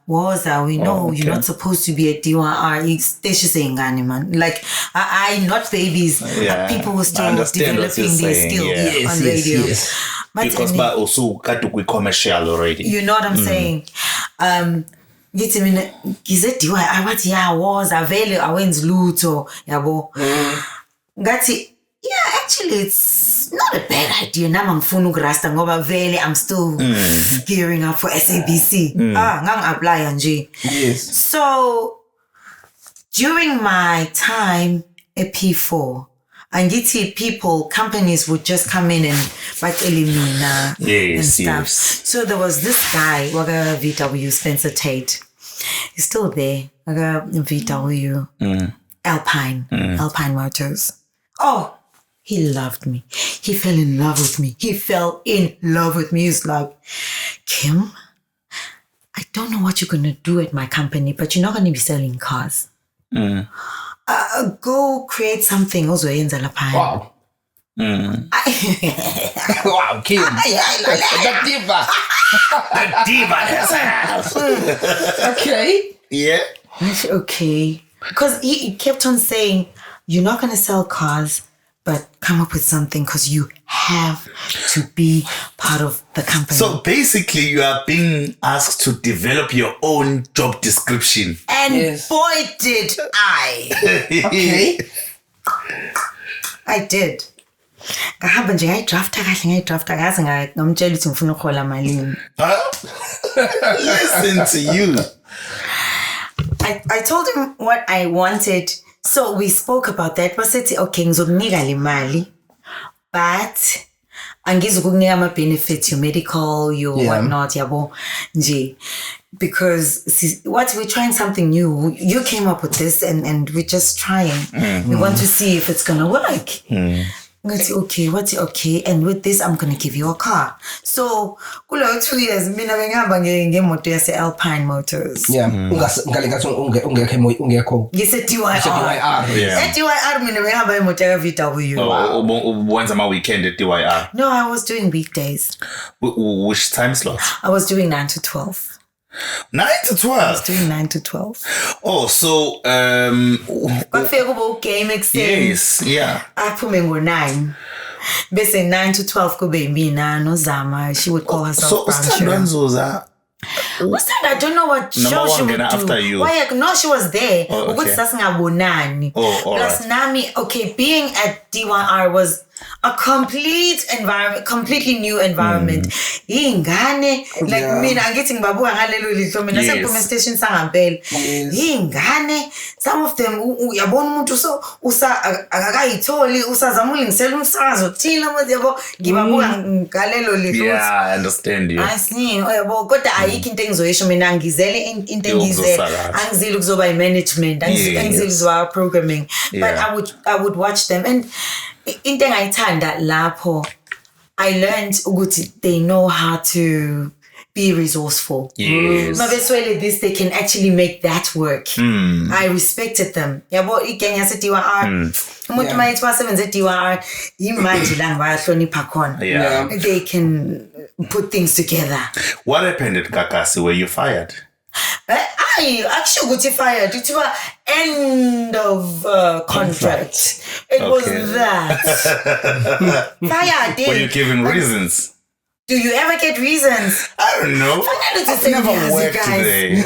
Woza, we know you're not supposed to be a DYR. Station saying man. Like I not babies. People were still developing their skills on radio. Yes. Because also got to commercial already. You know what I'm saying? Ngithi mina ngize DYR bathi Woza vele awenzi lutho yabo. Ngathi yeah, actually it's not a bad idea. Nama ngifuna ukurasta ngoba vele I'm still gearing up for SABC. Ngang-apply nje. Yes. So during my time at P4, angithi companies would just come in and bacele mina and stuff. Yes. So there was this guy, waga VW, Spencer Tate. He's still there. Waga VW, Alpine Motors. Oh, he loved me. He fell in love with me. He's like, Kim, I don't know what you're going to do at my company, but you're not going to be selling cars. Go create something. Also, wow. Wow, Kim. The diva. The diva herself. Okay. Yeah. Okay. Because he kept on saying, you're not going to sell cars, but come up with something because you have to be part of the company. So basically, you are being asked to develop your own job description. And boy, did I. Okay. I did. Ngahamba nje ngayidrafta kaze ngamtshela ukuthi ngifuna ukuhola malini. Listen to you. I told him what I wanted. So we spoke about that. But said, okay, ngizokunika le mali, but angizukunika ama benefits, your medical, your whatnot, yabo nje. Because what we're trying something new. You came up with this, and we're just trying. We want to see if it's gonna work. Okay, okay, and with this I'm gonna give you a car. So kulo 2 years mina bengihamba ngemoto yase Alpine Motors. Yeah. Ungekho. Ngise DYR. DYR mina bengihamba imoto ya VW. Once a weekend at DYR. No, I was doing weekdays. Which time slot? I was doing 9 to 12. 9 to 12. I was doing 9 to 12. Oh, so Bafika kubo game extend. yes, yeah. Aphume ngo9. Bese 9 to 12 kube mina noZama. She would call herself Brancho. What's that? I don't know what show she would do. After you. Why? No, she was there. Okay. Plus right. Nami, okay, being at DYR was a complete environment, completely new environment. Ingane, like me, I'm getting babu ngalelo litho mina sephume station sangampela. Ingane, some of them uyabona umuntu so akakayitholi usazama ulingisela umsakazo thina yabo ngibabuka ngalelo litho. Yeah, I understand you. I see. Yabo kodwa ayikho into engizoyisho mina ngizele into engizele angizile kuzoba i-management angizile kuzoba programming, but I would watch them and into engayithanda lapho I learned ukuthi they know how to be resourceful. Yes. Mabeswele this they can actually make that work. I respected them. Yabo igang yase DYR umuntu mayithi wasebenza DYR imanje la bayahlonipha khona. They can put things together. What happened at Kakasi? Were you fired? I actually got fired. It was end of contract. It was that. Fired. Were you given reasons? Do you ever get reasons? I don't know. I've never worked today.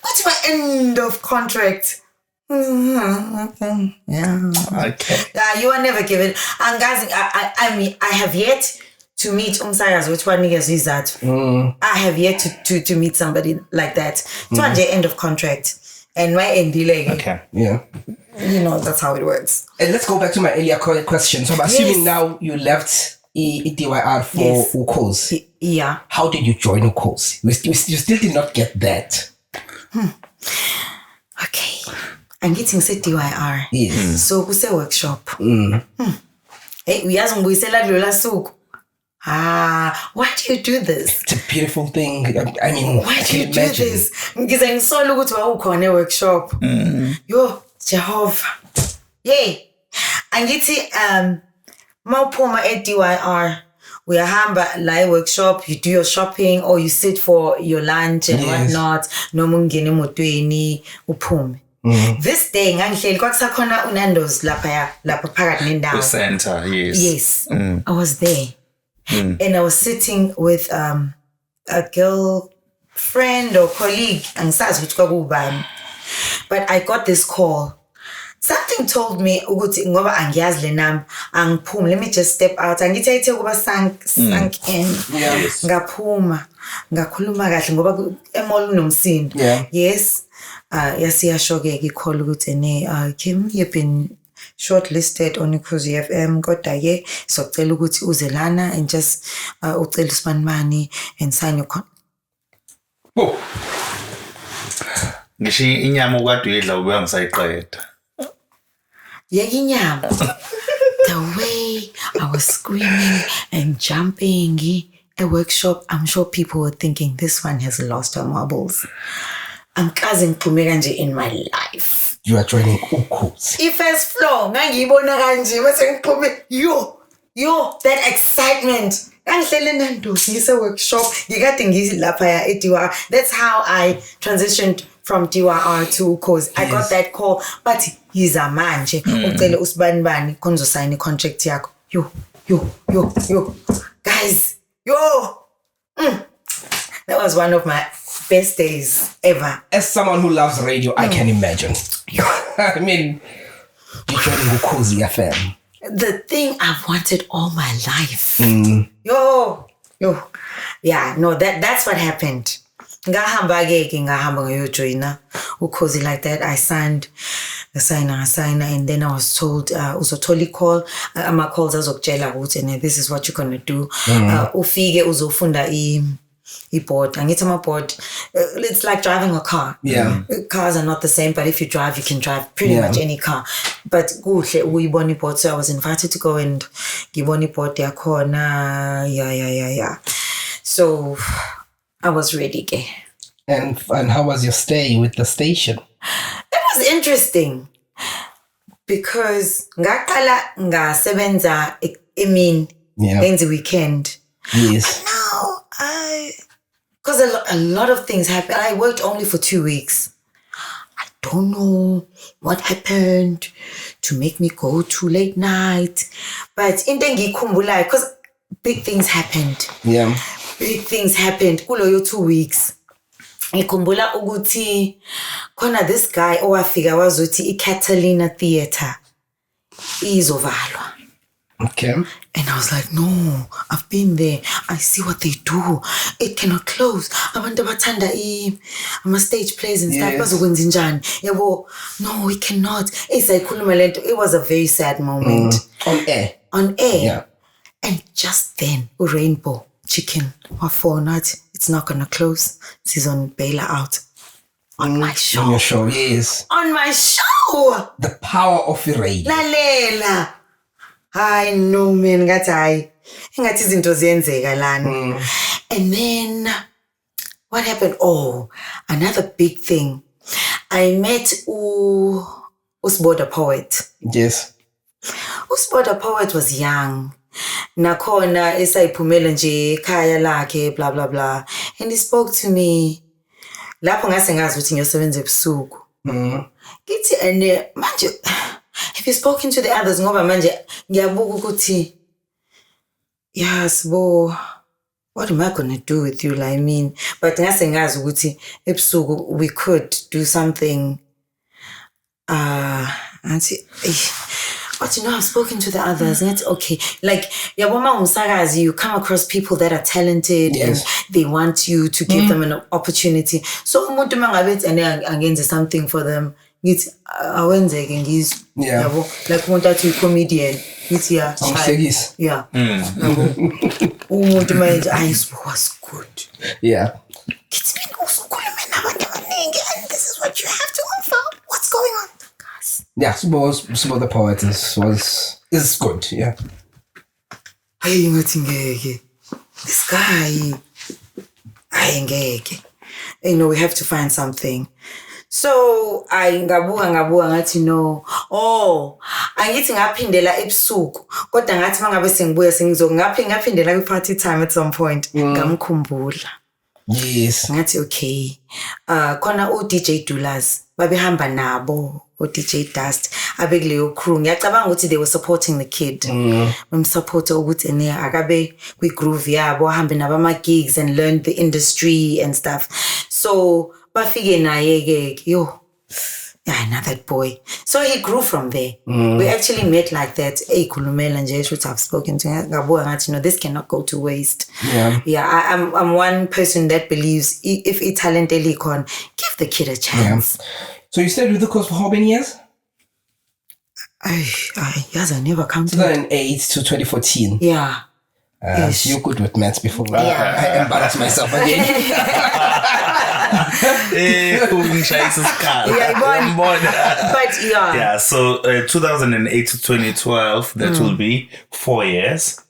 What's my end of contract? Okay. Yeah. Okay. You are never given. And guys, I mean, I have yet to meet umsakazi which one niggas is that. I have yet to meet somebody like that. To end of contract. And my end delay. Okay. Yeah. You know, that's how it works. And let's go back to my earlier question. So I'm assuming now you left DYR for Ukhozi. Yeah. How did you join Ukhozi? You still did not get that. Okay. I'm getting set DYR. Yes. So kuse workshop. Hey, uyazi ngibuyisela kulola suku. Why do you do this? It's a beautiful thing. I mean, why do you do this? Ngize ngisola ukuthi wawukhona e-workshop. Yo, Jehovah. Yay. Angithi mawuphuma e-DYR uyahamba la workshop, you do your shopping or you sit for your lunch and whatnot. Noma ungene emotweni uphume. This day ngangihleli kwakusakhona uNando's lapha phakathi nendawo. The center, yes. Yes. I was there. And I was sitting with a girlfriend or colleague, angisazi ukuthi kwakubani. But I got this call. Something told me ukuthi ngoba angiyazi le number angiphume, let me just step out. Angithi ayithe kuba sank in. Ngaphuma ngakhuluma kahle ngoba emall unomsindo. Yes. Yasiyashokeka ikhole ukuthi Kim, you've been shortlisted on Ukhozi FM kodwa ke socela ukuthi uze lana and just ucela usibanibani and sign your contract. Ngisho inyama okade uyidla ubuya ngisayiqeda. Yeke inyama. The way I was screaming and jumping a workshop, I'm sure people were thinking this one has lost her marbles. I'm cousin Kumega nje in my life. You are joining Ukhozi. First floor, ngangibona kanje bese ngiphume yo that excitement. Ngihlele Nando's ngise workshop, ngikade ngilapha eDYR. That's how I transitioned from DYR to Ukhozi. I got that call, but yiza manje ucela usibanibani khona uzosign contract yakho. Yo. Guys, that was one of my best days ever. As someone who loves radio, I can imagine. I mean, you're joining Ukhozi FM. The thing I've wanted all my life. Yo. Yeah, no, that's what happened. Ngahamba ngayojoina Ukhozi like that. I signed the signer, and then I was told uzothola call ama calls azokutshela ukuthi this is what you're going to do. Ufike uzofunda board. Angithi ama board, it's like driving a car. Cars are not the same, but if you drive, you can drive pretty much any car. But kuhle uyibona iport, so I was invited to go and ngibona iport yakhona. Yeah. So I was ready ke. And how was your stay with the station? It was interesting because ngaqala ngasebenza in the weekend. Yes. No, because a lot of things happened. I worked only for 2 weeks. I don't know what happened to make me go to late night. But in ngiyikhumbulayo, because big things happened. Yeah. Big things happened kuloyo 2 weeks. Ngikhumbula ukuthi khona this guy owafika wazothi iCatalina Theatre izovalwa. Okay. And I was like, no, I've been there. I see what they do. It cannot close. Abantu abathanda ama-stage plays and stuff. Bazokwenza njani? Yabo, no, it cannot. It was a very sad moment. On air. Yeah. And just then, Rainbow Chicken, it's not going to close. She's on bailer out. On my show. On your show, yes. On my show. The power of the radio. Lalela. I know, man. Ngathi izinto ziyenzeka lana. And then what happened? Oh, another big thing. I met Usboda Poet. Yes. Usboda Poet was young. Nakhona esayiphumela nje ekhaya lakhe blah blah blah. And he spoke to me. Lapho ngase ngazi ukuthi ngiyosebenza ebusuku. Ngithi ene manje have you spoken to the others ngoba manje ngiyabuka ukuthi yes bo what am I going to do with you like, I mean, but ngase ngazi ukuthi ebusuku we could do something anti but you know, I've spoken to the others and it's okay. Like, yaboma umsakazi, you come across people that are talented and they want you to give them an opportunity. So umuntu mangabethi ane angenze something for them. Ngithi awenzeke ngizwe. Yabo, like umuntu athi comedian. Ngithi yeah. Umuntu manje was good. Yeah. Ngithi mina usukhuluma nabantu abaningi and this is what you have to offer. What's going on? Yeah, suppose the poet is good, yeah. This guy, you know, we have to find something. So I ngabuka ngathi no. Oh, angithi ngaphindela ebusuku. Kodwa ngathi mangabe sengibuya ngaphindela ku-party time at some point. Ngamkhumbula. Yes. Ngathi okay. Khona uDJ Dulas babehamba nabo. DJ Dust abekuleyo crew ngiyacabanga ukuthi they were supporting the kid bemsupport ukuthi ene akabe kwi groove yabo ahambe nabama gigs and learn the industry and stuff. So bafike naye ke yeah, that boy. So he grew from there. We actually met like that. Khulumela nje should have spoken to him. Ngabuka ngathi no, this cannot go to waste. Yeah, I'm one person that believes if a talent elikon, give the kid a chance. So you stayed with the course for how many years? I never counted. 2008 to 2014. Yeah. Yes. You're good with maths before. I embarrass myself again. But yeah. Yeah, so 2008 to 2012, that will be 4 years.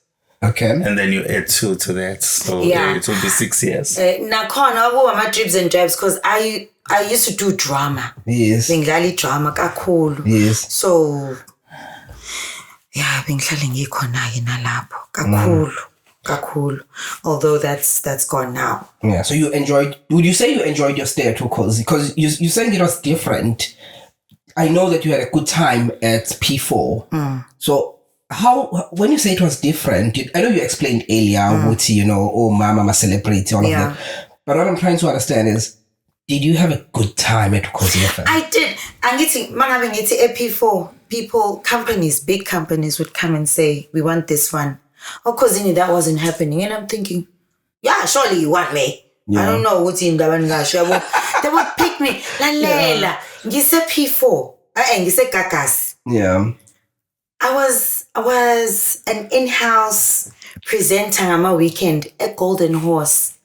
Okay. And then you add 2 to that. So it will be 6 years. Nakhona my dribs and jabs because I used to do drama. Yes. Bengali drama kakhulu. Yes. So yeah, bengihlale ngikhona ke nalapho kakhulu. Although that's gone now. Yeah. So would you say you enjoyed your stay at Ukozi? Because you saying it was different. I know that you had a good time at P4. So when you say it was different, I know you explained earlier what, you know, mama celebrity, all of that. But what I'm trying to understand is, did you have a good time at Ukozi FM? I did. And it's at P4, companies, big companies would come and say, we want this one. Of course, that wasn't happening. And I'm thinking, yeah, surely you want me. Yeah. I don't know what's in the They would pick me. Lalela. Ngise P4. Ngise Kakas. Yeah. I was an in-house presenter on my weekend at Golden Horse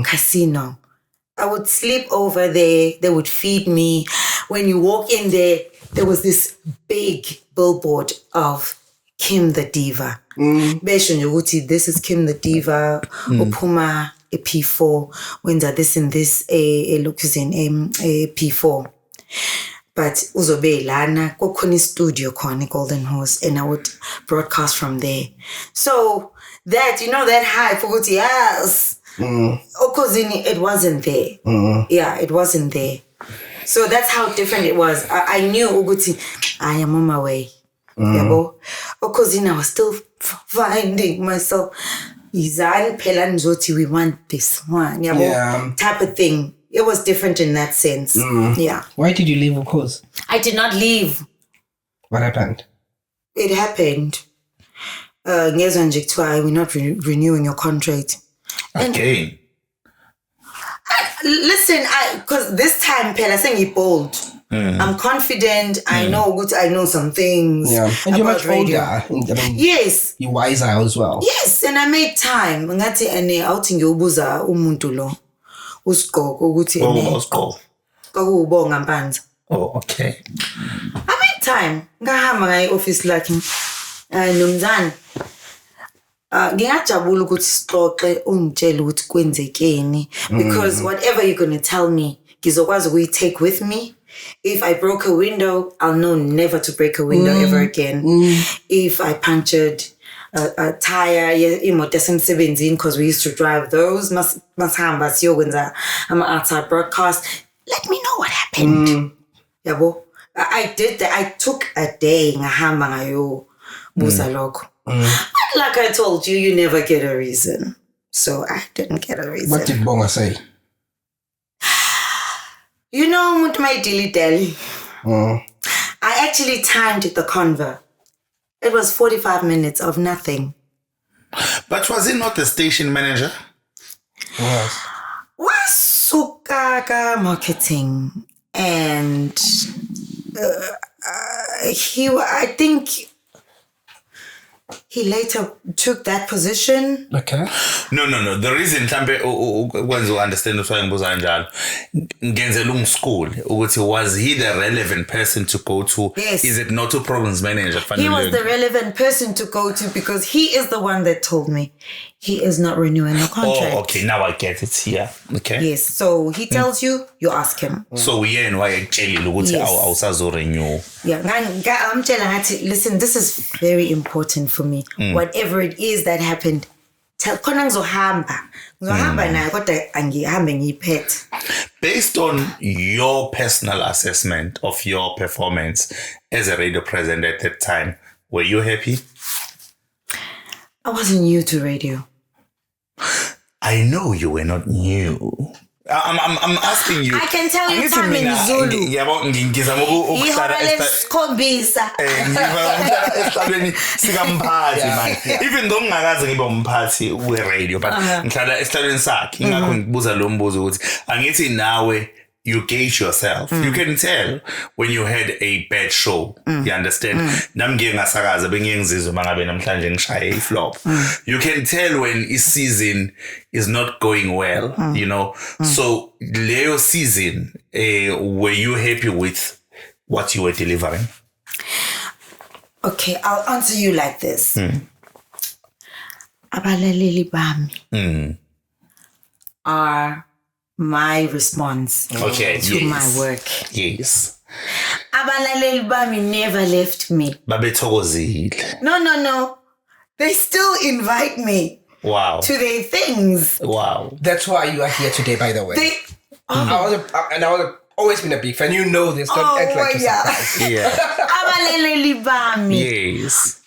Casino. I would sleep over there. They would feed me. when you walk in there was this big billboard of Kim the Diva. Besho nje ukuthi this is Kim the Diva. Uphuma a P4 wenza this and this location a P4. But uzobe lana kokhona studio khona Golden Horse, and I would broadcast from there. So that that hype ukuthi yes. Because it wasn't there. Yeah, it wasn't there. So that's how different it was. I knew ukuthi I am on my way. Yabo. Because I was still finding myself. Izan phela nizoti we want this one. Yabo. Yeah. Type of thing. It was different in that sense. Yeah. Why did you leave, of course? I did not leave. What happened? It happened. Ngezwa nje kuthiwa we're not renewing your contract. Okay. Listen, because this time, Pela, saying bold. I'm confident. I know some things. Yeah, and you're much radio. older. I mean, Yes. you're wiser as well. Yes, and I made time. Ngathi ene outing yobuza umuntu lo. Usigogo ukuthi Go. Ubonga Mpanza. Oh, okay. I made time. Ngahamba ngaye office lakhe. Nomzana. Ngiyajabula ukuthi sixoxe ungitshela ukuthi kwenzekeni, because whatever you're going to tell me ngizokwazi ukuyitake with me. If I broke a window, I'll know never to break a window ever again. If I punctured a tire imoto esemsebenzini, because we used to drive those, masihamba siyokwenza ama-outside broadcast, let me know what happened. Yabo, I did that. I took a day ngahamba ngayobuza lokho. Like I told you, you never get a reason. So I didn't get a reason. What did Bonga say? Umuntu my dilly-dally. I actually timed the convo. It was 45 minutes of nothing. But was he not the station manager? Yes. Wasukaga marketing. And I think he later took that position. Okay. No. The reason mhlambe when you understand what I'm saying, ngenzela school ukuthi was he the relevant person to go to? Yes. Is it not a problems manager? He was the relevant person to go to because he is the one that told me he is not renewing the contract. Oh, okay. Now I get it. Yeah. Okay. Yes. So he tells you ask him. So yeah, and why actually ukuthi awusazorenew. Yeah. I'm telling her, listen, this is very important for me. Whatever it is that happened, tell khona ngizohamba naye kodwa angihambe ngiyiphethe. Based on your personal assessment of your performance as a radio presenter at that time, were you happy? I wasn't new to radio. I know you were not new. I'm asking you. I can tell you time in Zulu. Even though ngakaze ngibe umphathi we-radio, but ngihlala esihlalweni sakhe, ingakho ngibuza lo mbuzo ukuthi angithi nawe you gauge yourself. You can tell when you had a bad show. You understand? Nami ngeke ngasakaza bengeke ngizizwe mangabe namhlanje ngishaye iflop. You can tell when a season is not going well, So leyo season, were you happy with what you were delivering? Okay, I'll answer you like this. Abalaleli bami are my response to my work. Yes. Abalaleli bami never left me. Babethokozile. No. They still invite me. Wow. To their things. Wow. That's why you are here today, by the way. I was always been a big fan. You know this. Don't act like you're surprised. Yeah. Abalaleli bami. Yes.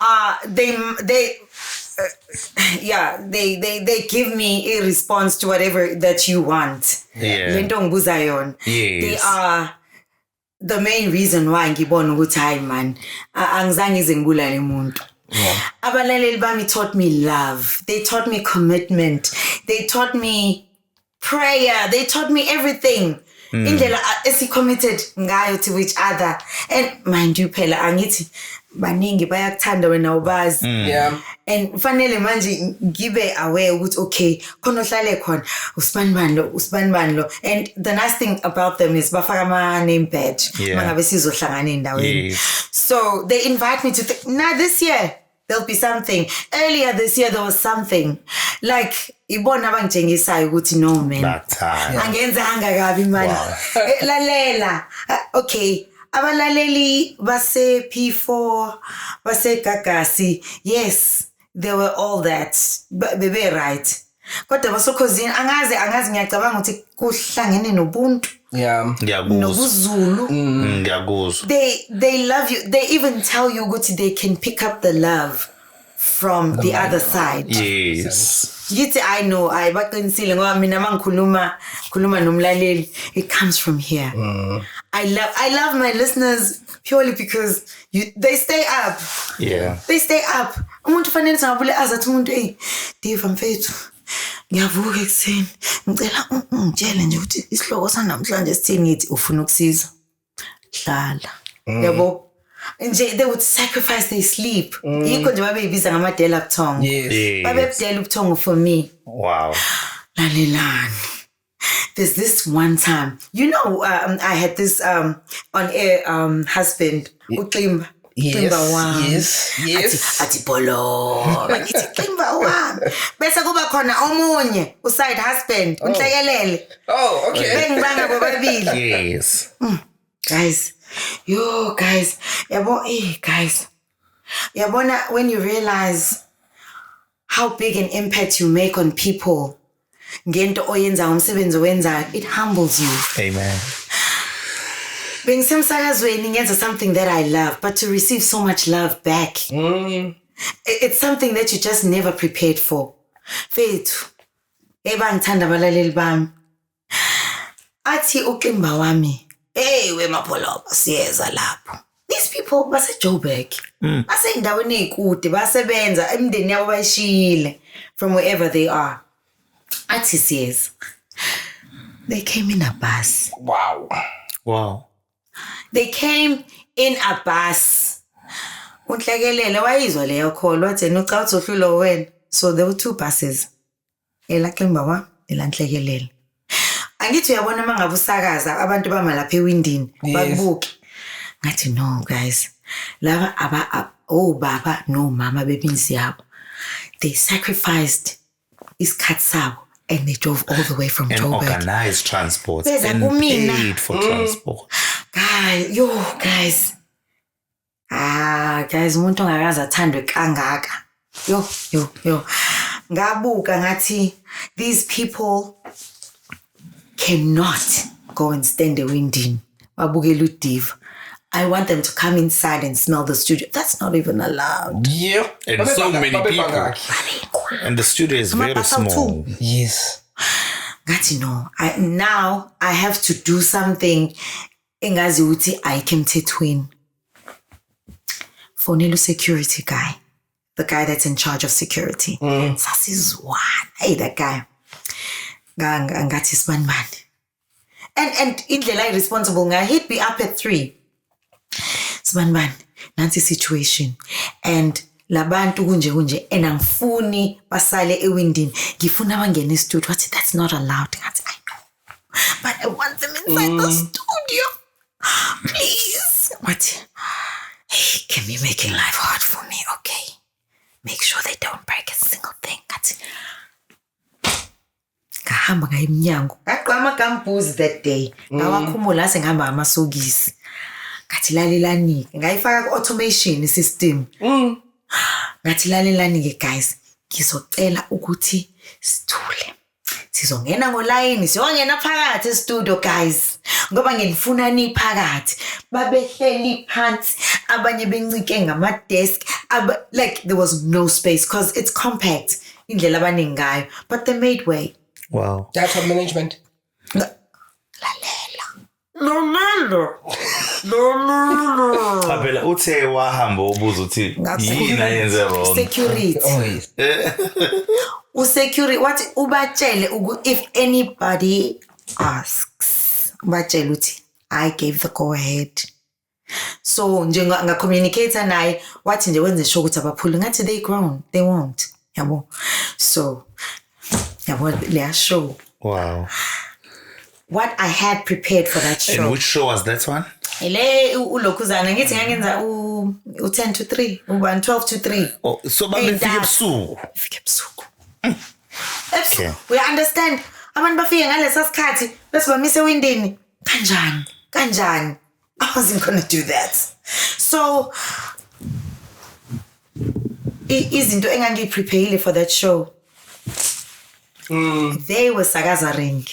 They give me a response to whatever that you want. Yeah. Yes. They are the main reason why ngibona ukuthi hayi man angizange izengibulale umuntu. Abalaleli bami taught me love. They taught me commitment. They taught me prayer. They taught me everything. Indlela committed ngayo to each other. And mind you phela angithi baningi bayakuthanda wena ubazi. and fanele manje ngibe aware ukuthi okay khona ohlale khona usibani lo and the nice thing about them is bafaka ama name badge mangabe sizohlangana endaweni so they invite me to this year there'll be something. Earlier this year there was something like ibona abangitshengisayo ukuthi no man angenzanga kabi man lalela okay abalaleli base P4 base Gagasi yes they were all that but bebe right kodwa basokhozini angazi ngiyacabanga ukuthi kuhlangene nobuntu nobuzulu they love you they even tell you ukuthi they can pick up the love from the other side yes yithi I know baqinisile ngoba mina mangikhuluma nomlaleli it comes from here I love my listeners purely because they stay up they stay up umuntu fanele singabule azathi umuntu Diva mfethu ngiyavuka ekseni ngicela ungitshele nje ukuthi isihloko sanamhlanje sithini ngithi ufuna ukusiza hlala yabo nje they would sacrifice their sleep yikho nje babeyibiza ngamadela buthongo babebudela ubuthongo for me wow lalelani there's this one time you know I had this on air husband uqimba yes athi bolo bakithi qimba wami bese kuba khona omunye uside husband unhlekelele okay bengibanga bobabili yes guys yabo guys yabona when you realize how big an impact you make on people ngento oyenza umsebenzi owenzayo it humbles you amen bengisemsakazweni ngenza something that I love but to receive so much love back it's something that you just never prepared for fethu ebangithanda abalaleli bami athi uqimba wami we mapoloba siyeza lapho these people base Joburg base endaweni ezikude basebenza emndeni yabo bayishile from wherever they are athi siyeza they came in a bus wow they came in a bus unhlekelele wayizwa leyo call wathi uca uzohlula wena so there were two buses elaqimba wa elanhlekelele angithi uyabona mangabe usakaza abantu bama lapha ewindini bakubuke ngathi no guys laba baba no mama bebinzi yabo they sacrificed isikhathi sabo and they drove all the way from Joburg and organized transport and paid for transport guys guys umuntu ongakaza athandwe kangaka yo ngabuka ngathi these people cannot go and stand awindini babukela uDiva I want them to come inside and smell the studio. That's not even allowed. And so many people. And the studio is very small. Yes. Ngathi no. Now I have to do something engazi ukuthi ayikemthethweni. Fonelo security guy. The guy that's in charge of security. Sasizwana. Hey, that guy. Ngathi sibanibani. And indlela irresponsible he'd be up at 3. Sibanibani nansi situation and labantu kunje and angifuni basale ewindini ngifuna abangena e-studio wathi that's not allowed ngathi I know but I want them inside the studio please wathi hey can we making life hard for me okay make sure they don't break a single thing ngathi ngahamba ngayimnyango ngaqama kambuzi that day ngawakhumula sengihamba amasokisi ngathi lalelani ngayifaka automation system ngathi lalelani ke guys ngizocela ukuthi sithule sizongena ngoline siyongena phakathi e-studio guys ngoba ngifuna niphakathi babehleli phansi abanye bencike ngama desk like there was no space because it's compact indlela abaningi ngayo but they made way wow data management Lomelo. Phela uthe wahamba ubuza uthi yini ayenze wrong. Security. Security what ubatshele if anybody asks ubatshele uthi I gave the go ahead. So nje nga-communicator naye wathi nje wenze sure ukuthi abaphuli ngathi they grown, they won't. Yabo. So yabo leya show. Wow. What I had prepared for that show. And which show was that one? Ile ulokhuzana ngithi ngangenza u10 to 3, u12 to 3. Oh, so babefika ebusuku. Fika ebusuku. Okay. We understand. Abantu bafike ngalesa sikhathi bese bamise windini. Kanjani? I wasn't going to do that. So izinto engangiprepare for that show. They were sakaza ring.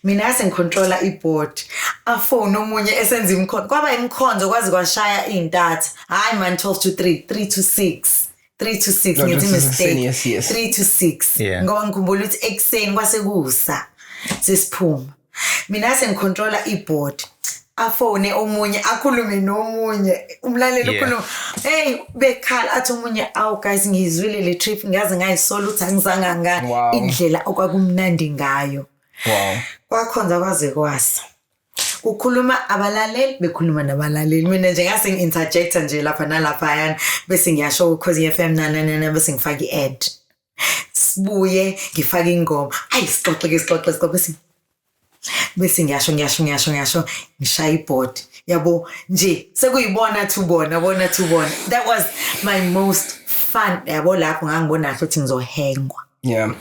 Mina sengicontroller iboard. Afone omunye esenza imkhonto. Kwaba imkhonzo kwazi kwashaya intatha. Hayi man 12 to 3, 3 to 6. 3 to 6 ngithi mistake. Yes. 3 to 6. Ngoba ngikhumbula ukuthi ekseni kwasekusa. Sesiphuma. Mina sengicontroller iboard. Afone omunye akhulume nomunye umlaleli ukhuluma hey bekhala athi omunye awu guys ngizwile le trip ngaze ngayisola uthi angizanga ngani indlela okwakumnandi ngayo. Wow. Kwakhonza kwaze kwasa. Ukhuluma abalaleli bekhuluma nabalaleli mina nje ngase ngi-interjecta nje lapha nalapha yana bese ngiyasho ukhozi FM na bese ngifaka i-ad. Sibuye ngifaka ingoma. Ayi sixoxe bese ngiyasho ngishaya iboard. Yabo nje sekuyibona bona. That was my most fun. Yabo lapho ngangibona ukuthi ngizohengwa. Yeah.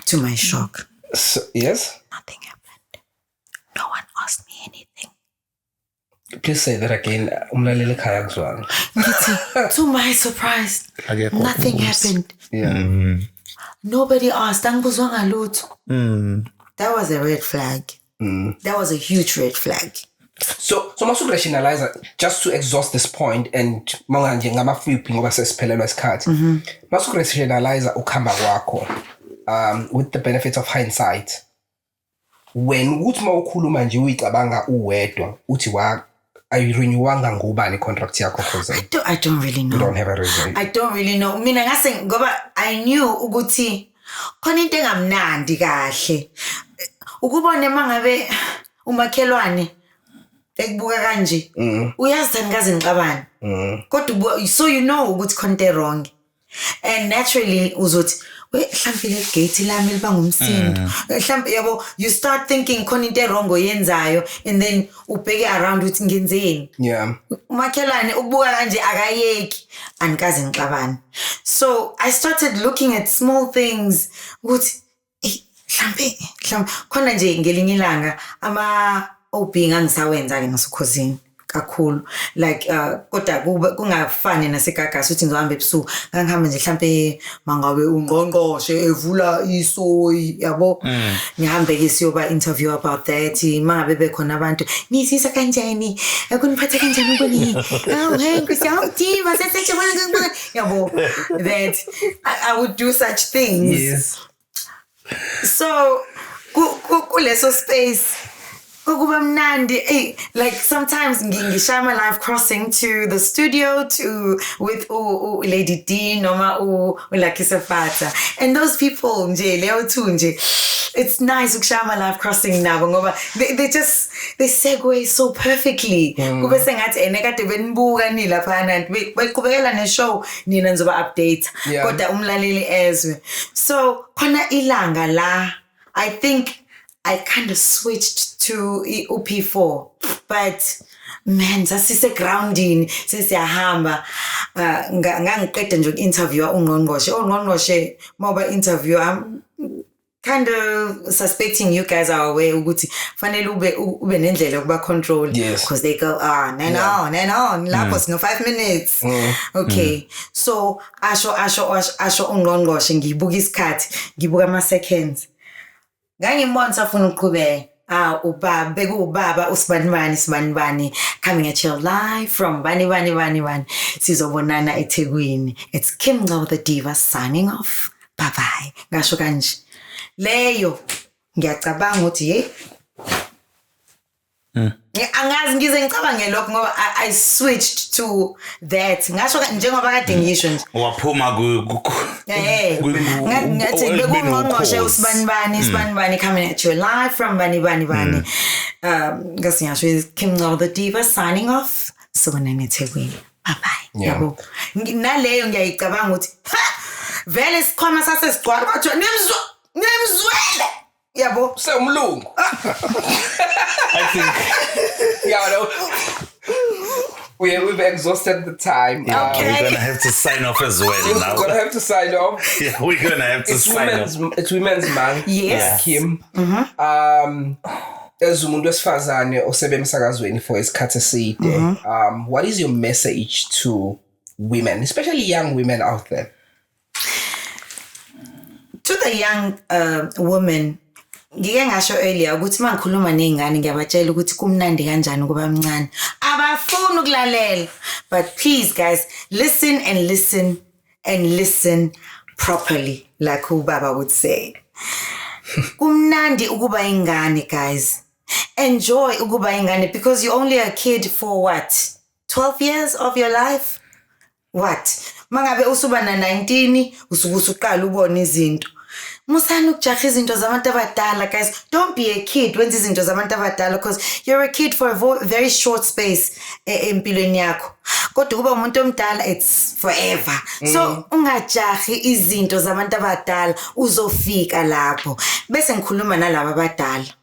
To my shock. So, yes? Nothing happened. No one asked me anything. Please say that again. Umlaleli khaya kuzwana. To my surprise, nothing happened. Yeah. Nobody asked. Angibuzwanga lutho. That was a red flag. That was a huge red flag. So masuku rationalize just to exhaust this point and manje ngamafuphi ngoba sesiphelelwa isikhathi. Masuku rationalize ukhamba kwakho with the benefit of hindsight. When uthi mawukhuluma nje uyicabanga uwedwa uthi ayirenewanga ngubani contract yakho cause I don't really know. You don't have a reason. I don't really know. Mina ngase ngoba I knew ukuthi khona into engamnandi kahle. Ukubona mangabe umakhelwane ekubuka kanje uyazi ngaze ngicabani kodwa so you know ukuthi konke wrong and naturally uzothi mhlambe le gate lami libanga umsindo mhlambe yabo you start thinking khona into wrong oyenzayo and then ubheke around uthi ngenzeni. Yeah. Umakhelwane ukubuka kanje akayeki anikaze ngicabani. So I started looking at small things ukuthi mhlambe khona nje ngelinye ilanga ama OB ngangisawenza ke ngasukhosini kakhulu like kodwa kungafani naseGagasi uthi ngizohamba ebusuku ngangihamba nje mhlambe mangabe ungqongqoshe evula isoyi yabo ngihambe ke siyoba interview about that mangabe bekhona abantu nizisa kanjani akuniphatha kanjani uboni hey ngisiyawudiva sesetshe bona yabo that I would do such things. Yes. So kuleso space kuba mnandi like sometimes ngishaya my live crossing to the studio with Lady D noma Lucky Safata and those people nje leyo two nje it's nice ukushaya my live crossing nabo ngoba they segue so perfectly kube sengathi enekade benibuka ni lapha bayiqhubekela ne-show nina nizoba update kodwa umlaleli ezwe so khona ilanga la I think I kind of switched to UP4 but man sasise grounding sesiyahamba ngangiqeda nje uku-interview ungqongqoshe moba interview I'm kind of suspecting you guys are aware ukuthi fanele ube nendlela yokuba control because they go on lapho singo 5 minutes. Okay. So asho ungqongqoshe ngibuka isikhathi ngibuka ama seconds ngangibona safuna ukuqhubeka ubaba uSibanibani coming at you live from Bani sizobonana eThekwini. It's Kim Ngcobo the Diva signing off. Bye bye. Ngasho kanje leyo ngiyacabanga ukuthi angazi ngize ngicabange lokho ngoba I switched to that ngasho njengoba kade ngisho nje waphuma ngathi bekungqongqoshe uSibanibani coming at you live from Bani Kim Ngcobo the Diva signing off. Sibonani eThekwini. Bye-bye. Yabo. Naleyo ngiyayicabanga ukuthi vele sikhona sasesigcwala batho nemzwele. Yabo. Sewumlungu. I think we've exhausted the time. Okay. we're gonna have to sign off as well now. We're gonna have to sign off. Yeah, we're gonna have to sign off. It's Women's Month. Yes. Kim. As umuntu wesifazane osebe emsakazweni for isikhathi eside, what is your message to women, especially young women out there? To the young women, ngike ngasho earlier ukuthi mangikhuluma nezingane ngiyabatshela ukuthi kumnandi kanjani ukuba mncane. Abafuni ukulalela. But please guys, listen and listen and listen properly, like ubaba would say. Kumnandi ukuba ingane, guys. Enjoy ukuba ingane because you're only a kid for what? 12 years of your life? What? Mangabe usuba na 19 usuqala ubona izinto. Musani ukujaha izinto zabantu abadala, guys. Don't be a kid wenza izinto zabantu abadala because you're a kid for a very short space empilweni yakho. Kodwa kuba umuntu omdala it's forever. So ungajahi izinto zabantu abadala uzofika lapho. Bese ngikhuluma nalabo abadala.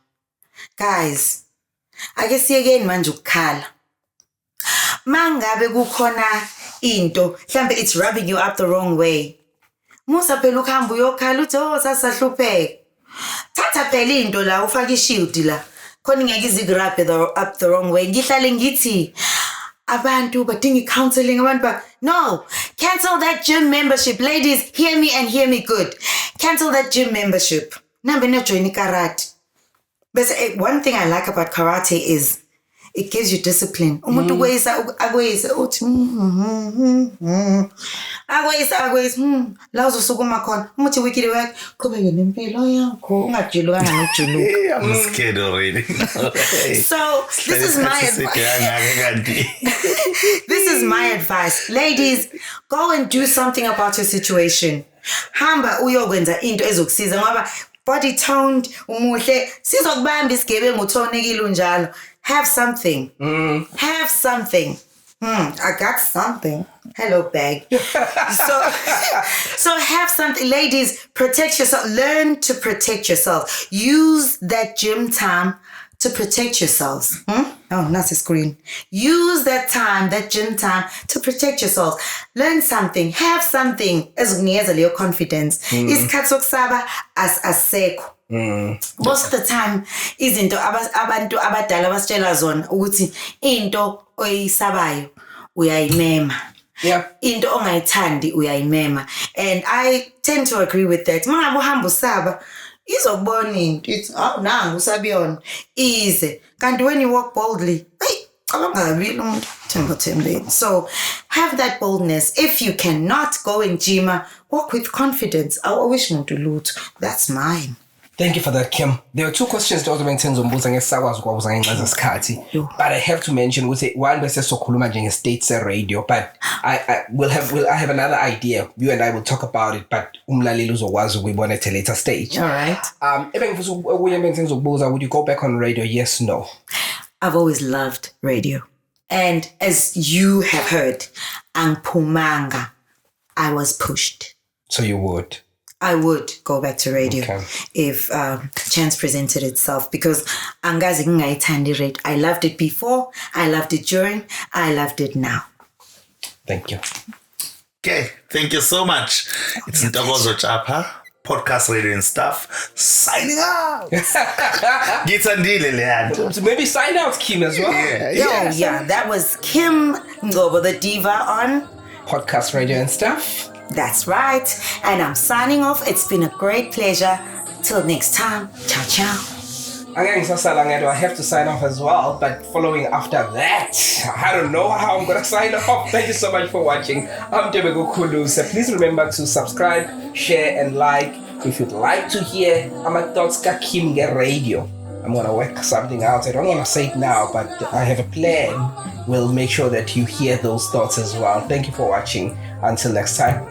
Guys, ake siyekeni manje ukukhala. Mangabe kukhona into, mhlambe it's rubbing you up the wrong way. Musa phela ukuhamba uyokhala uthi sasahlupheka. Thatha phela into la ufaka ishield la. Khona ngeke izigrab up the wrong way. Ngihlale ngithi abantu badinga counseling abantu no, cancel that gym membership. Ladies, hear me and hear me good. Cancel that gym membership. Nambe no join karate. But one thing I like about karate is it gives you discipline. Umuntu kweza uthi la uzosukuma khona umuthi wikile wakhe qhubeke nempilo yakho ungajilukanga nojuluka. I'm scared already. So this is my advice. Ladies, go and do something about your situation. Hamba uyokwenza into ezokusiza ngoba body toned umuhle sizokubamba isigebengu uthonekile unjalo. Have something. Have something. I got something. Hello, bag. So have something. Ladies, protect yourself. Learn to protect yourself. Use that gym time to protect yourselves. Oh, not the screen. Use that time, that gym time to protect yourself. Learn something. Have something. Ezikunikeza leyo confidence. Isikhathi sokusaba asekho. Most of the time izinto abantu abadala basitshela zona ukuthi into oyisabayo uyayimema. Yeah. Into ongayithandi uyayimema. And I tend to agree with that. Mangabe uhamba usaba izokubona into ithi nangu usabiyona ize. Kanti when you walk boldly, so have that boldness. If you cannot go in Jima, walk with confidence. I wish to loot. That's mine. Thank you for that, Kim. There are two questions that but I have to mention with it one bese sokhuluma njenge-States radio, but I have another idea. You and I will talk about it, but umlaleli uzokwazi ukuyibona at a later stage. All right. Would you go back on radio? Yes, no. I've always loved radio. And as you have heard, Angpumanga, I was pushed. So you would? I would go back to radio if chance presented itself because angazi ngingayithandi radio. I loved it before, I loved it during, I loved it now. Thank you. Okay, thank you so much. It's Ntokozo Chapha, podcast radio and stuff, signing out. Maybe sign out Kim as well. Yeah, that was Kim Ngcobo the Diva on podcast radio and stuff. That's right. And I'm signing off. It's been a great pleasure. Till next time. Ciao, ciao. I have to sign off as well, but following after that, I don't know how I'm going to sign off. Thank you so much for watching. I'm Tebego Kulusa. Please remember to subscribe, share, and like. If you'd like to hear Amatotska Kimge Radio, I'm going to work something out. I don't want to say it now, but I have a plan. We'll make sure that you hear those thoughts as well. Thank you for watching. Until next time.